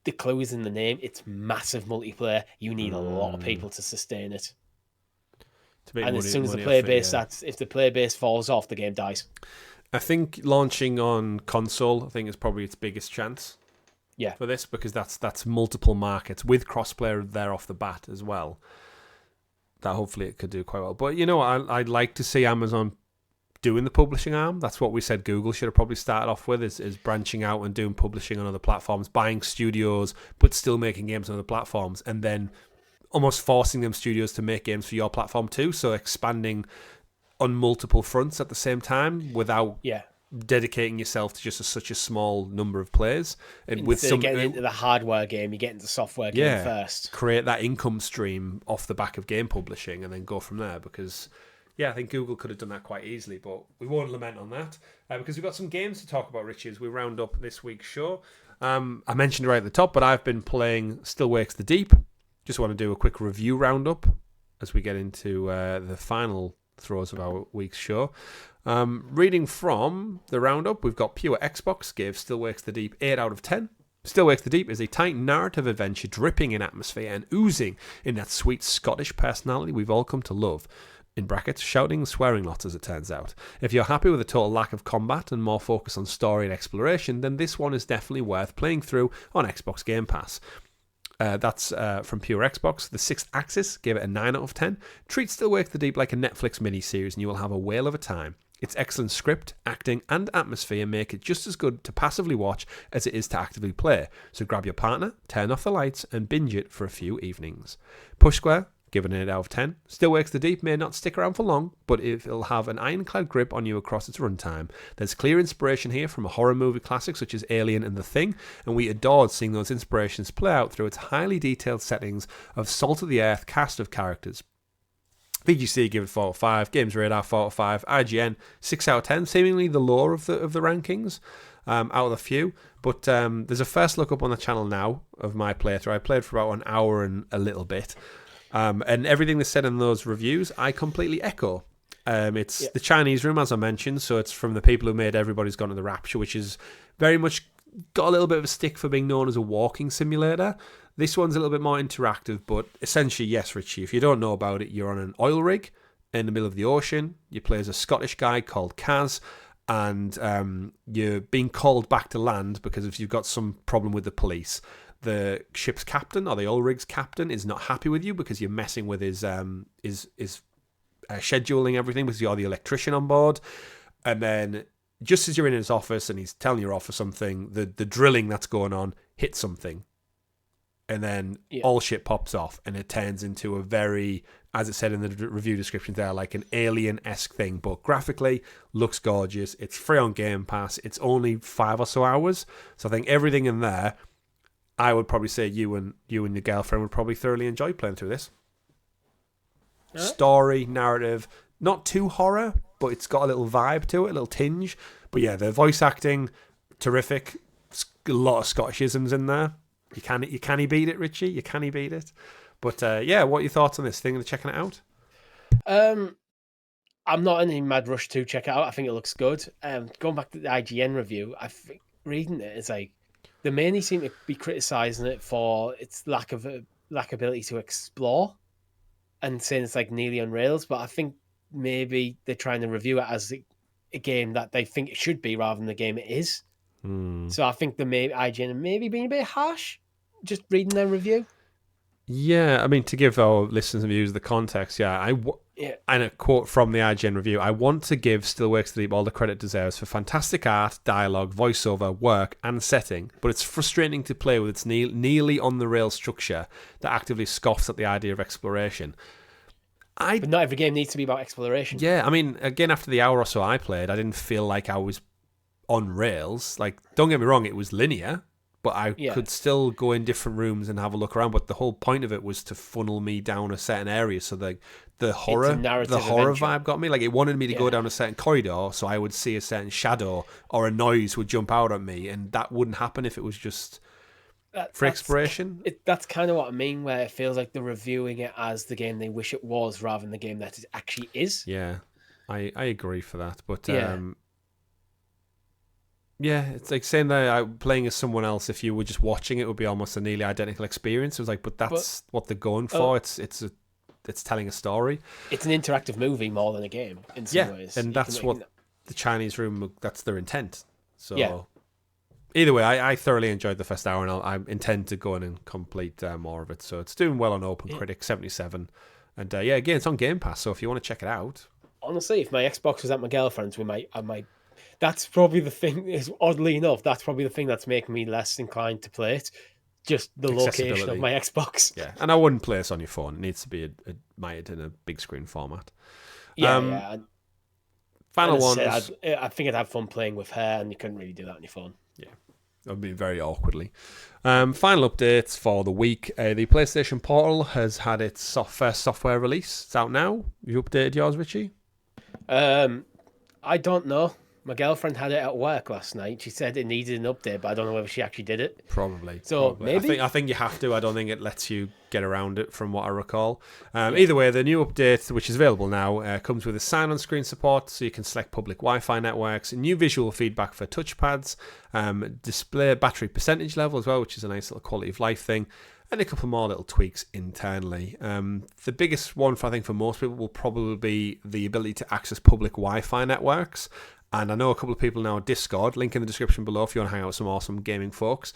the clue is in the name. It's massive multiplayer. You need a lot of people to sustain it. And as soon as the player base if the player base falls off, the game dies. I think launching on console, I think, is probably its biggest chance. Yeah. For this, because that's multiple markets with crossplay there off the bat as well. That hopefully it could do quite well. But you know, I'd like to see Amazon doing the publishing arm. That's what we said Google should have probably started off with, is branching out and doing publishing on other platforms, buying studios, but still making games on other platforms, and then almost forcing them studios to make games for your platform too. So expanding on multiple fronts at the same time without dedicating yourself to just such a small number of players. And with some getting into the hardware game, you get into the software game first. Create that income stream off the back of game publishing and then go from there, because I think Google could have done that quite easily, but we won't lament on that because we've got some games to talk about, Richie, as we round up this week's show. I mentioned right at the top, but I've been playing Still Wakes the Deep. Just want to do a quick review roundup as we get into the final throes of our week's show. Reading from the roundup, we've got Pure Xbox gave Still Wakes the Deep 8 out of 10. Still Wakes the Deep is a tight narrative adventure dripping in atmosphere and oozing in that sweet Scottish personality we've all come to love. In brackets, shouting and swearing lots, as it turns out. If you're happy with a total lack of combat and more focus on story and exploration, then this one is definitely worth playing through on Xbox Game Pass. That's from Pure Xbox. The Sixth Axis gave it a 9 out of 10. Treat Still Wake the Deep like a Netflix miniseries and you will have a whale of a time. Its excellent script, acting and atmosphere make it just as good to passively watch as it is to actively play. So grab your partner, turn off the lights and binge it for a few evenings. Push Square given an 8 out of 10. Still Wakes the Deep may not stick around for long, but it'll have an ironclad grip on you across its runtime. There's clear inspiration here from a horror movie classic such as Alien and The Thing, and we adored seeing those inspirations play out through its highly detailed settings of salt-of-the-earth cast of characters. VGC give it 4 out of 5, Games Radar 4 out of 5, IGN 6 out of 10, seemingly the lore of the rankings out of the few. But there's a first look up on the channel now of my playthrough. I played for about an hour and a little bit. And everything that's said in those reviews, I completely echo. It's the Chinese room, as I mentioned, so it's from the people who made Everybody's Gone to the Rapture, which is very much got a little bit of a stick for being known as a walking simulator. This one's a little bit more interactive, but essentially, yes, Richie, if you don't know about it, you're on an oil rig in the middle of the ocean. You play as a Scottish guy called Kaz, and you're being called back to land because if you've got some problem with the police. The ship's captain or the oil rig's captain is not happy with you because you're messing with his scheduling everything because you're the electrician on board. And then just as you're in his office and he's telling you off for something, the drilling that's going on hits something. And then all shit pops off and it turns into a very, as it said in the review description there, like an Alien-esque thing. But graphically, looks gorgeous. It's free on Game Pass. It's only 5 or so hours. So I think everything in there, I would probably say you and your girlfriend would probably thoroughly enjoy playing through this. story, narrative, not too horror, but it's got a little vibe to it, a little tinge. But yeah, the voice acting, terrific. A lot of Scottishisms in there. You can beat it, Richie. You can beat it. But yeah, what are your thoughts on this thing? Are you checking it out? I'm not in any mad rush to check it out. I think it looks good. Going back to the IGN review, I think reading it, it's like they mainly seem to be criticizing it for its lack ability to explore, and saying it's like nearly on rails. But I think maybe they're trying to review it as a game that they think it should be rather than the game it is. So I think IGN maybe being a bit harsh, just reading their review. Yeah, I mean, to give our listeners and viewers the context, and a quote from the IGN review, I want to give Still Wakes the Deep all the credit it deserves for fantastic art, dialogue, voiceover, work, and setting, but it's frustrating to play with its nearly on-the-rails structure that actively scoffs at the idea of exploration. But not every game needs to be about exploration. Yeah, I mean, again, after the hour or so I played, I didn't feel like I was on rails. Like, don't get me wrong, it was linear, but I could still go in different rooms and have a look around. But the whole point of it was to funnel me down a certain area. So the horror vibe got me. Like, it wanted me to go down a certain corridor, so I would see a certain shadow or a noise would jump out at me, and that wouldn't happen if it was just for exploration. That's kind of what I mean, where it feels like they're reviewing it as the game they wish it was rather than the game that it actually is. Yeah, I agree for that. But yeah, it's like saying that playing as someone else, if you were just watching it, would be almost a nearly identical experience. It was like, but that's what they're going for. It's telling a story. It's an interactive movie more than a game in some ways. And that's what the Chinese room, that's their intent. So either way, I thoroughly enjoyed the first hour, and I intend to go in and complete more of it. So it's doing well on OpenCritic, 77. And again, it's on Game Pass, so if you want to check it out. Honestly, if my Xbox was at my girlfriend's, I might. That's probably the thing. Is oddly enough, that's probably the thing that's making me less inclined to play it. Just the location of my Xbox. Yeah, and I wouldn't play this on your phone. It needs to be mired in a big screen format. Final one. I think I'd have fun playing with her, and you couldn't really do that on your phone. Yeah, it would be very awkwardly. Final updates for the week. The PlayStation Portal has had its first software release. It's out now. You updated yours, Richie? I don't know. My girlfriend had it at work last night. She said it needed an update, but I don't know whether she actually did it. Probably. Maybe. I think you have to. I don't think it lets you get around it, from what I recall. Either way, the new update, which is available now, comes with a sign-on screen support, so you can select public Wi-Fi networks, new visual feedback for touchpads, display battery percentage level as well, which is a nice little quality of life thing, and a couple more little tweaks internally. The biggest one, I think, for most people will probably be the ability to access public Wi-Fi networks. And I know a couple of people now on Discord, link in the description below if you want to hang out with some awesome gaming folks,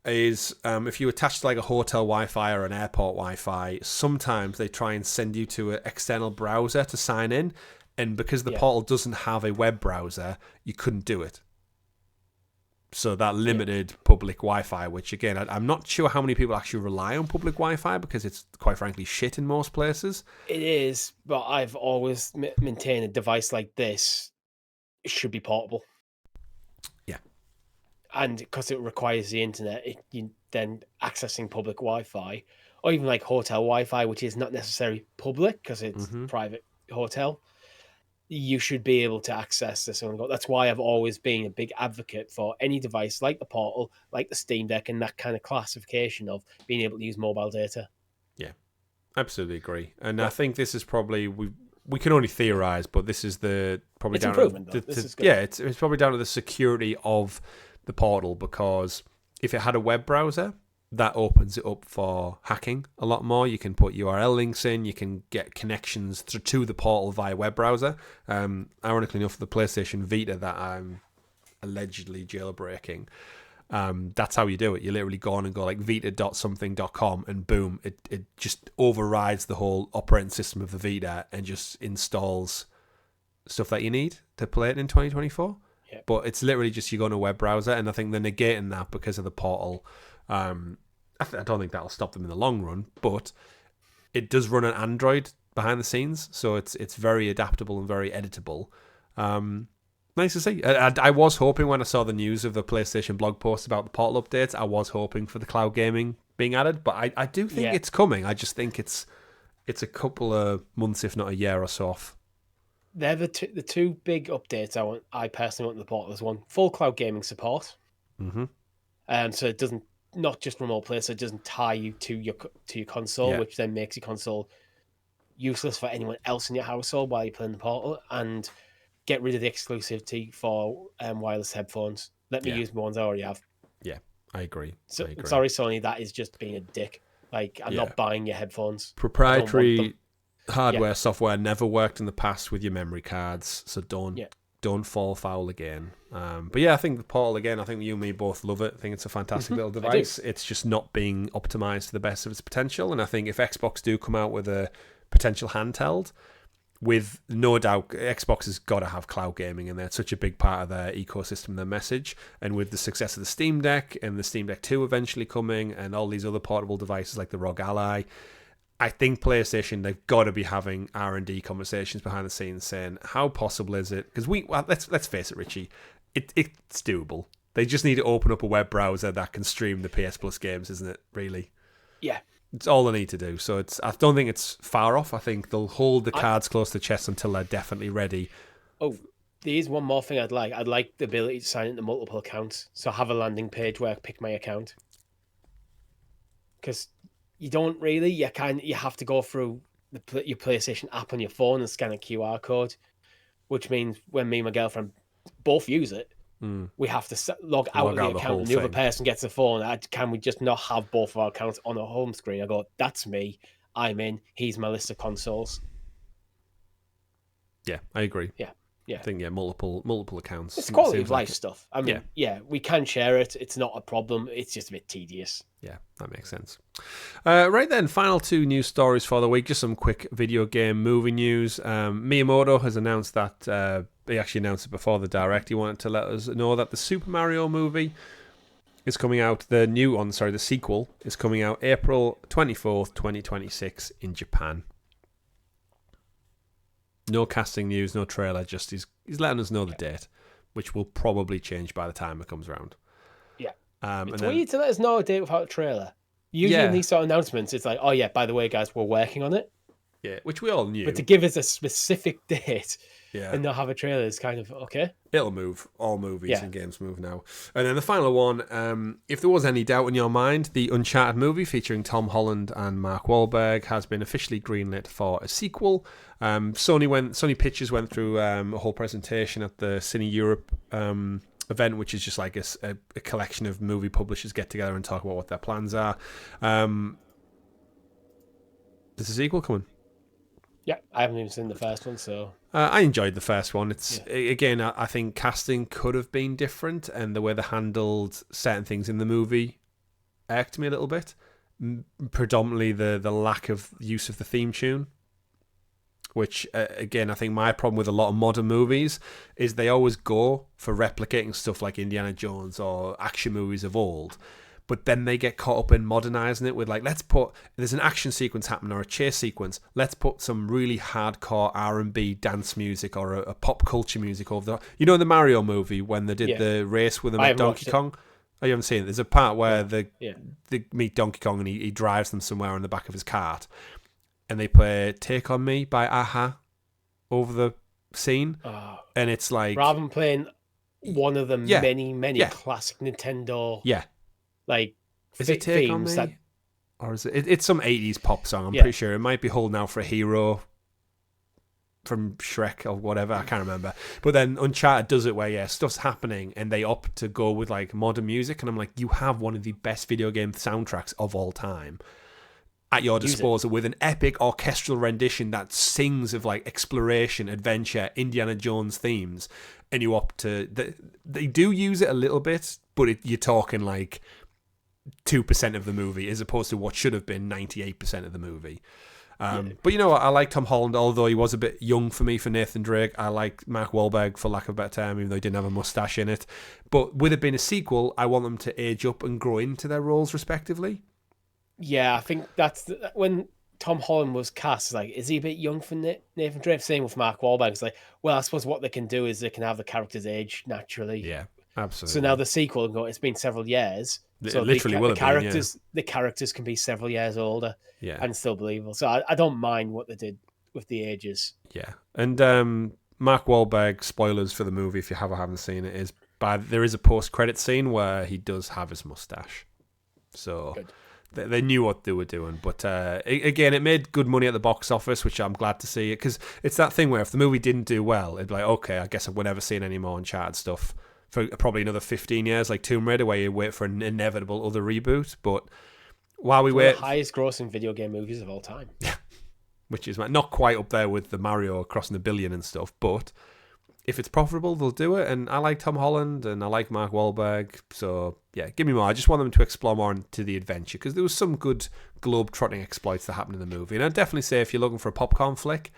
is if you attach to like a hotel Wi-Fi or an airport Wi-Fi, sometimes they try and send you to an external browser to sign in. And because the portal doesn't have a web browser, you couldn't do it. So that limited public Wi-Fi, which again, I'm not sure how many people actually rely on public Wi-Fi because it's quite frankly shit in most places. It is, but I've always maintained a device like this should be portable. Yeah. And because it requires the internet, then accessing public Wi-Fi, or even like hotel Wi-Fi, which is not necessarily public because it's private hotel, you should be able to access this. That's why I've always been a big advocate for any device like the Portal, like the Steam Deck, and that kind of classification of being able to use mobile data. Yeah, absolutely agree. And I think this is probably... We can only theorize, but this is probably it's down improvement. To it's probably down to the security of the portal, because if it had a web browser, that opens it up for hacking a lot more. You can put URL links in, you can get connections to the portal via web browser. Ironically enough, the PlayStation Vita that I'm allegedly jailbreaking, that's how you do it. You literally go on and go like vita.something.com and boom, it just overrides the whole operating system of the Vita and just installs stuff that you need to play it in 2024. Yep. But it's literally just you go on a web browser, and I think they're negating that because of the portal. I don't think that'll stop them in the long run, but it does run on Android behind the scenes, so it's very adaptable and very editable. Nice to see. I was hoping when I saw the news of the PlayStation blog post about the Portal updates, I was hoping for the cloud gaming being added, but I do think it's coming. I just think it's it's a couple of months, if not a year or so off. They're the two big updates I personally want in the portal. There's one, full cloud gaming support. Mm-hmm. So it doesn't, not just remote play, so it doesn't tie you to your console, which then makes your console useless for anyone else in your household while you're playing the portal, and get rid of the exclusivity for wireless headphones. Let me use the ones I already have. Yeah, I agree. So, sorry, Sony, that is just being a dick. Like, I'm not buying your headphones. Proprietary hardware, software never worked in the past with your memory cards, so don't fall foul again. But yeah, I think the Portal, again, I think you and me both love it. I think it's a fantastic little device. It's just not being optimized to the best of its potential, and I think if Xbox do come out with a potential handheld, with no doubt, Xbox has got to have cloud gaming in there. It's such a big part of their ecosystem, their message. And with the success of the Steam Deck and the Steam Deck 2 eventually coming and all these other portable devices like the ROG Ally, I think PlayStation, they've got to be having R&D conversations behind the scenes saying, how possible is it? Because let's face it, Richie, it's doable. They just need to open up a web browser that can stream the PS Plus games, isn't it, really? Yeah. It's all they need to do. So I don't think it's far off. I think they'll hold the cards close to the chest until they're definitely ready. Oh, there's one more thing I'd like. I'd like the ability to sign into multiple accounts. So have a landing page where I pick my account. Because you don't really. You have to go through your PlayStation app on your phone and scan a QR code, which means when me and my girlfriend both use it, we have to log out of the account and the other person gets the phone. Can we just not have both of our accounts on a home screen? I go, that's me. I'm in. He's my list of consoles. Yeah, I agree. Yeah. I think, multiple accounts. It's quality of life stuff. I mean, we can share it. It's not a problem. It's just a bit tedious. Yeah, that makes sense. Right then, final two news stories for the week. Just some quick video game movie news. Miyamoto has announced that, he actually announced it before the Direct. He wanted to let us know that the Super Mario movie is coming out. The sequel is coming out April 24th, 2026 in Japan. No casting news, no trailer, just he's letting us know the date, which will probably change by the time it comes around. Yeah. It's weird to let us know a date without a trailer. Usually in these sort of announcements, it's like, oh yeah, by the way, guys, we're working on it. Yeah, which we all knew. But to give us a specific date and not have a trailer is kind of okay. It'll move. All movies and games move now. And then the final one, if there was any doubt in your mind, the Uncharted movie featuring Tom Holland and Mark Wahlberg has been officially greenlit for a sequel. Sony Pictures went through a whole presentation at the Cine Europe event, which is just like a collection of movie publishers get together and talk about what their plans are. There's a sequel coming. Yeah, I haven't even seen the first one, so... I enjoyed the first one. Again, I think casting could have been different, and the way they handled certain things in the movie irked me a little bit. Predominantly the lack of use of the theme tune, which, again, I think my problem with a lot of modern movies is they always go for replicating stuff like Indiana Jones or action movies of old, but then they get caught up in modernizing it with, like, there's an action sequence happening or a chase sequence, let's put some really hardcore R&B dance music or a pop culture music over the the Mario movie when they did the race with them at Donkey Kong. Oh, you haven't seen it? There's a part where they meet Donkey Kong and he drives them somewhere on the back of his cart, and they play Take On Me by Aha over the scene, and it's like, rather than playing one of the many classic Nintendo like, is it Take On Me? Or is it? It's some 80s pop song, I'm pretty sure. It might be Holding Out for a Hero from Shrek or whatever, I can't remember. But then Uncharted does it where, stuff's happening and they opt to go with, like, modern music. And I'm like, you have one of the best video game soundtracks of all time at your disposal with an epic orchestral rendition that sings of, like, exploration, adventure, Indiana Jones themes. And you opt to... They do use it a little bit, but you're talking, like... 2% of the movie as opposed to what should have been 98% of the movie. But you know what? I like Tom Holland, although he was a bit young for me for Nathan Drake. I like Mark Wahlberg, for lack of a better term, even though he didn't have a mustache in it. But with it being a sequel, I want them to age up and grow into their roles respectively. Yeah, I think that's when Tom Holland was cast. Like, is he a bit young for Nathan Drake? Same with Mark Wahlberg. It's like, well, I suppose what they can do is they can have the characters age naturally. Yeah, absolutely. So now the sequel, it's been several years. It literally will have the characters can be several years older, yeah, and still believable. So I don't mind what they did with the ages. yeah. And Mark Wahlberg, spoilers for the movie if you haven't seen it, is there is a post-credit scene where he does have his mustache. So they knew what they were doing. But again, it made good money at the box office, which I'm glad to see. Because it's that thing where if the movie didn't do well, it'd be like, okay, I guess we're never seeing any more Uncharted stuff for probably another 15 years, like Tomb Raider, where you wait for an inevitable other reboot. But while we wait... the highest grossing video game movies of all time. Which is not quite up there with the Mario crossing the billion and stuff, but if it's profitable, they'll do it. And I like Tom Holland and I like Mark Wahlberg, so yeah, give me more. I just want them to explore more into the adventure, because there was some good globe-trotting exploits that happened in the movie. And I'd definitely say if you're looking for a popcorn flick,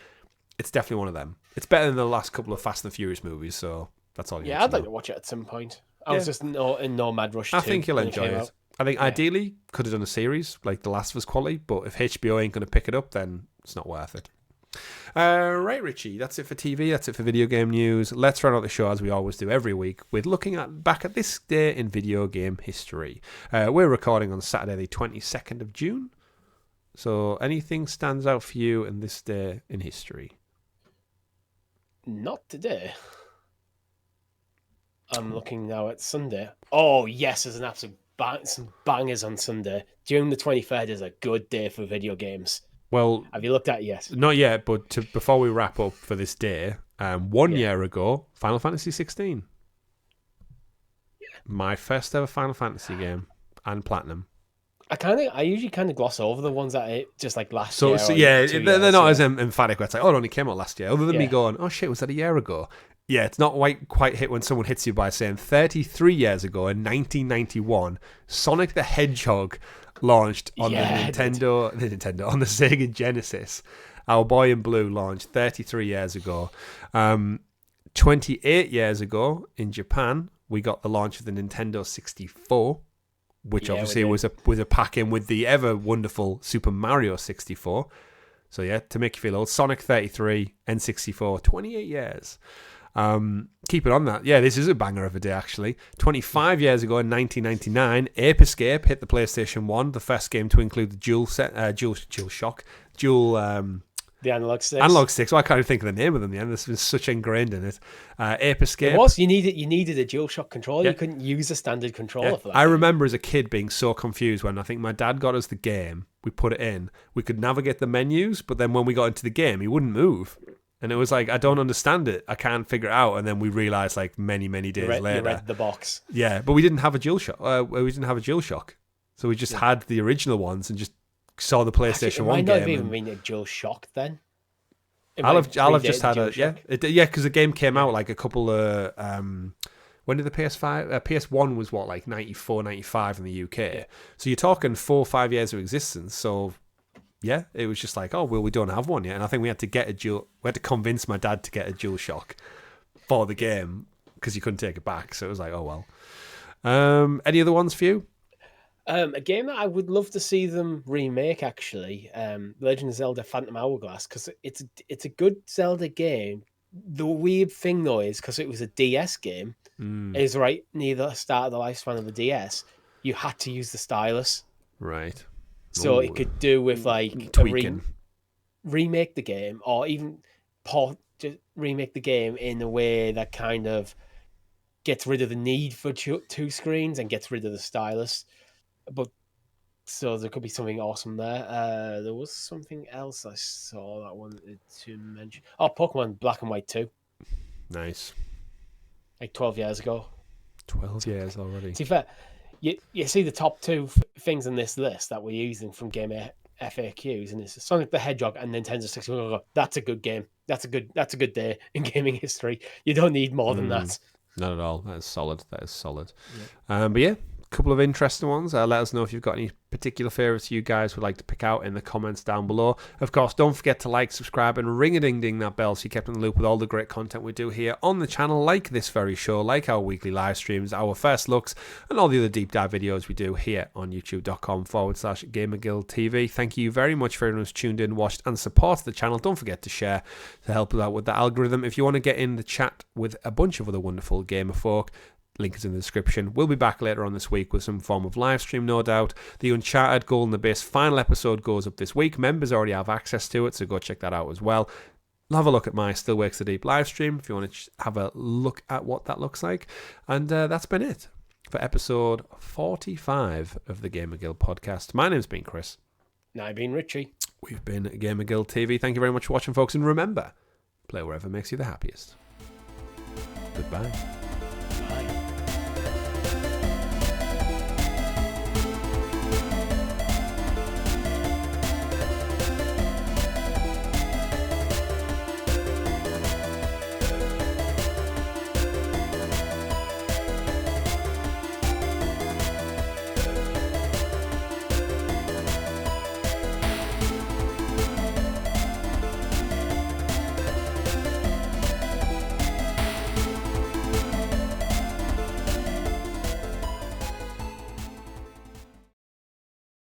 it's definitely one of them. It's better than the last couple of Fast and Furious movies, so that's all you need to I'd know. like to watch it at some point. I was just in no mad rush. I think you'll enjoy it. I think ideally could have done a series like The Last of Us quality, but if HBO ain't going to pick it up, then it's not worth it. Right, Richie, that's it for TV, that's it for video game news. Let's run out the show as we always do every week with looking back at this day in video game history. We're recording on Saturday the 22nd of June. So anything stands out for you in this day in history? Not today. I'm looking now at Sunday. Oh, yes, there's an absolute some bangers on Sunday. June the 23rd is a good day for video games. Well, have you looked at it yet? Not yet, but before we wrap up for this day, 1 year ago, Final Fantasy 16. Yeah. My first ever Final Fantasy game and platinum. I usually kind of gloss over the ones that are just like last year. So yeah, they're not as emphatic where it's like, oh, it only came out last year. Other than me going, oh shit, was that a year ago? Yeah, it's not quite hit when someone hits you by saying 33 years ago in 1991, Sonic the Hedgehog launched on the Nintendo, on the Sega Genesis. Our Boy in Blue launched 33 years ago. 28 years ago in Japan, we got the launch of the Nintendo 64, which obviously was a pack-in with the ever wonderful Super Mario 64. So yeah, to make you feel old, Sonic 33, N64, 28 years. Keep it on that. Yeah, this is a banger of a day, actually. 25 years ago in 1999, Ape Escape hit the PlayStation 1, the first game to include the the analog sticks. Analog sticks. Well, I can't even think of the name of them yet. This was such ingrained in it. Ape Escape. It was. You needed a DualShock controller. You couldn't use a standard controller for that. I remember as a kid being so confused when I think my dad got us the game. We put it in. We could navigate the menus, but then when we got into the game, he wouldn't move. And it was like, I don't understand it. I can't figure it out. And then we realized, like, many days later. You read the box. Yeah, but we didn't have a DualShock. We didn't have a DualShock. So we just had the original ones and just saw the PlayStation 1 game. It might not have even been a DualShock then. I'll have just had because the game came out like a couple of... when did the PS5... PS1 was, what, like 94, 95 in the UK. Yeah. So you're talking 4 or 5 years of existence. So... yeah, it was just like, oh, well, we don't have one yet. And I think we had to convince my dad to get a DualShock for the game because you couldn't take it back. So it was like, oh, well. Any other ones for you? A game that I would love to see them remake, actually, Legend of Zelda Phantom Hourglass, because it's a good Zelda game. The weird thing, though, is because it was a DS game, is right near the start of the lifespan of the DS, you had to use the stylus. Right. So it could do with like tweaking, remake the game, or even just remake the game in a way that kind of gets rid of the need for two screens and gets rid of the stylus. But so there could be something awesome there. There was something else I saw that I wanted to mention. Oh, Pokemon Black and White 2. Nice. Like 12 years ago. 12 years already. To be fair, you see the top two things in this list that we're using from Game FAQs, and it's Sonic the Hedgehog and Nintendo 64. That's a good game. That's a good day in gaming history. You don't need more than that. Not at all. That is solid. Yeah. But yeah, a couple of interesting ones. Let us know if you've got any particular favourites you guys would like to pick out in the comments down below. Of course, don't forget to like, subscribe, and ring-a-ding-ding that bell so you're kept in the loop with all the great content we do here on the channel, like this very show, like our weekly live streams, our first looks, and all the other deep dive videos we do here on youtube.com/GamerGuild TV. Thank you very much for everyone who's tuned in, watched, and supported the channel. Don't forget to share to help us out with the algorithm. If you want to get in the chat with a bunch of other wonderful gamer folk, Link is in the description. We'll be back later on this week with some form of live stream, no doubt. The Uncharted Golden Abyss final episode goes up this week. Members already have access to it, so go check that out as well. Have a look at my Still Wakes the Deep live stream if you want to have a look at what that looks like. And that's been it for episode 45 of the GamerGuild Podcast. My name's been Chris. And I've been Richie. We've been GamerGuild TV. Thank you very much for watching, folks. And remember, play wherever makes you the happiest. Goodbye. Bye.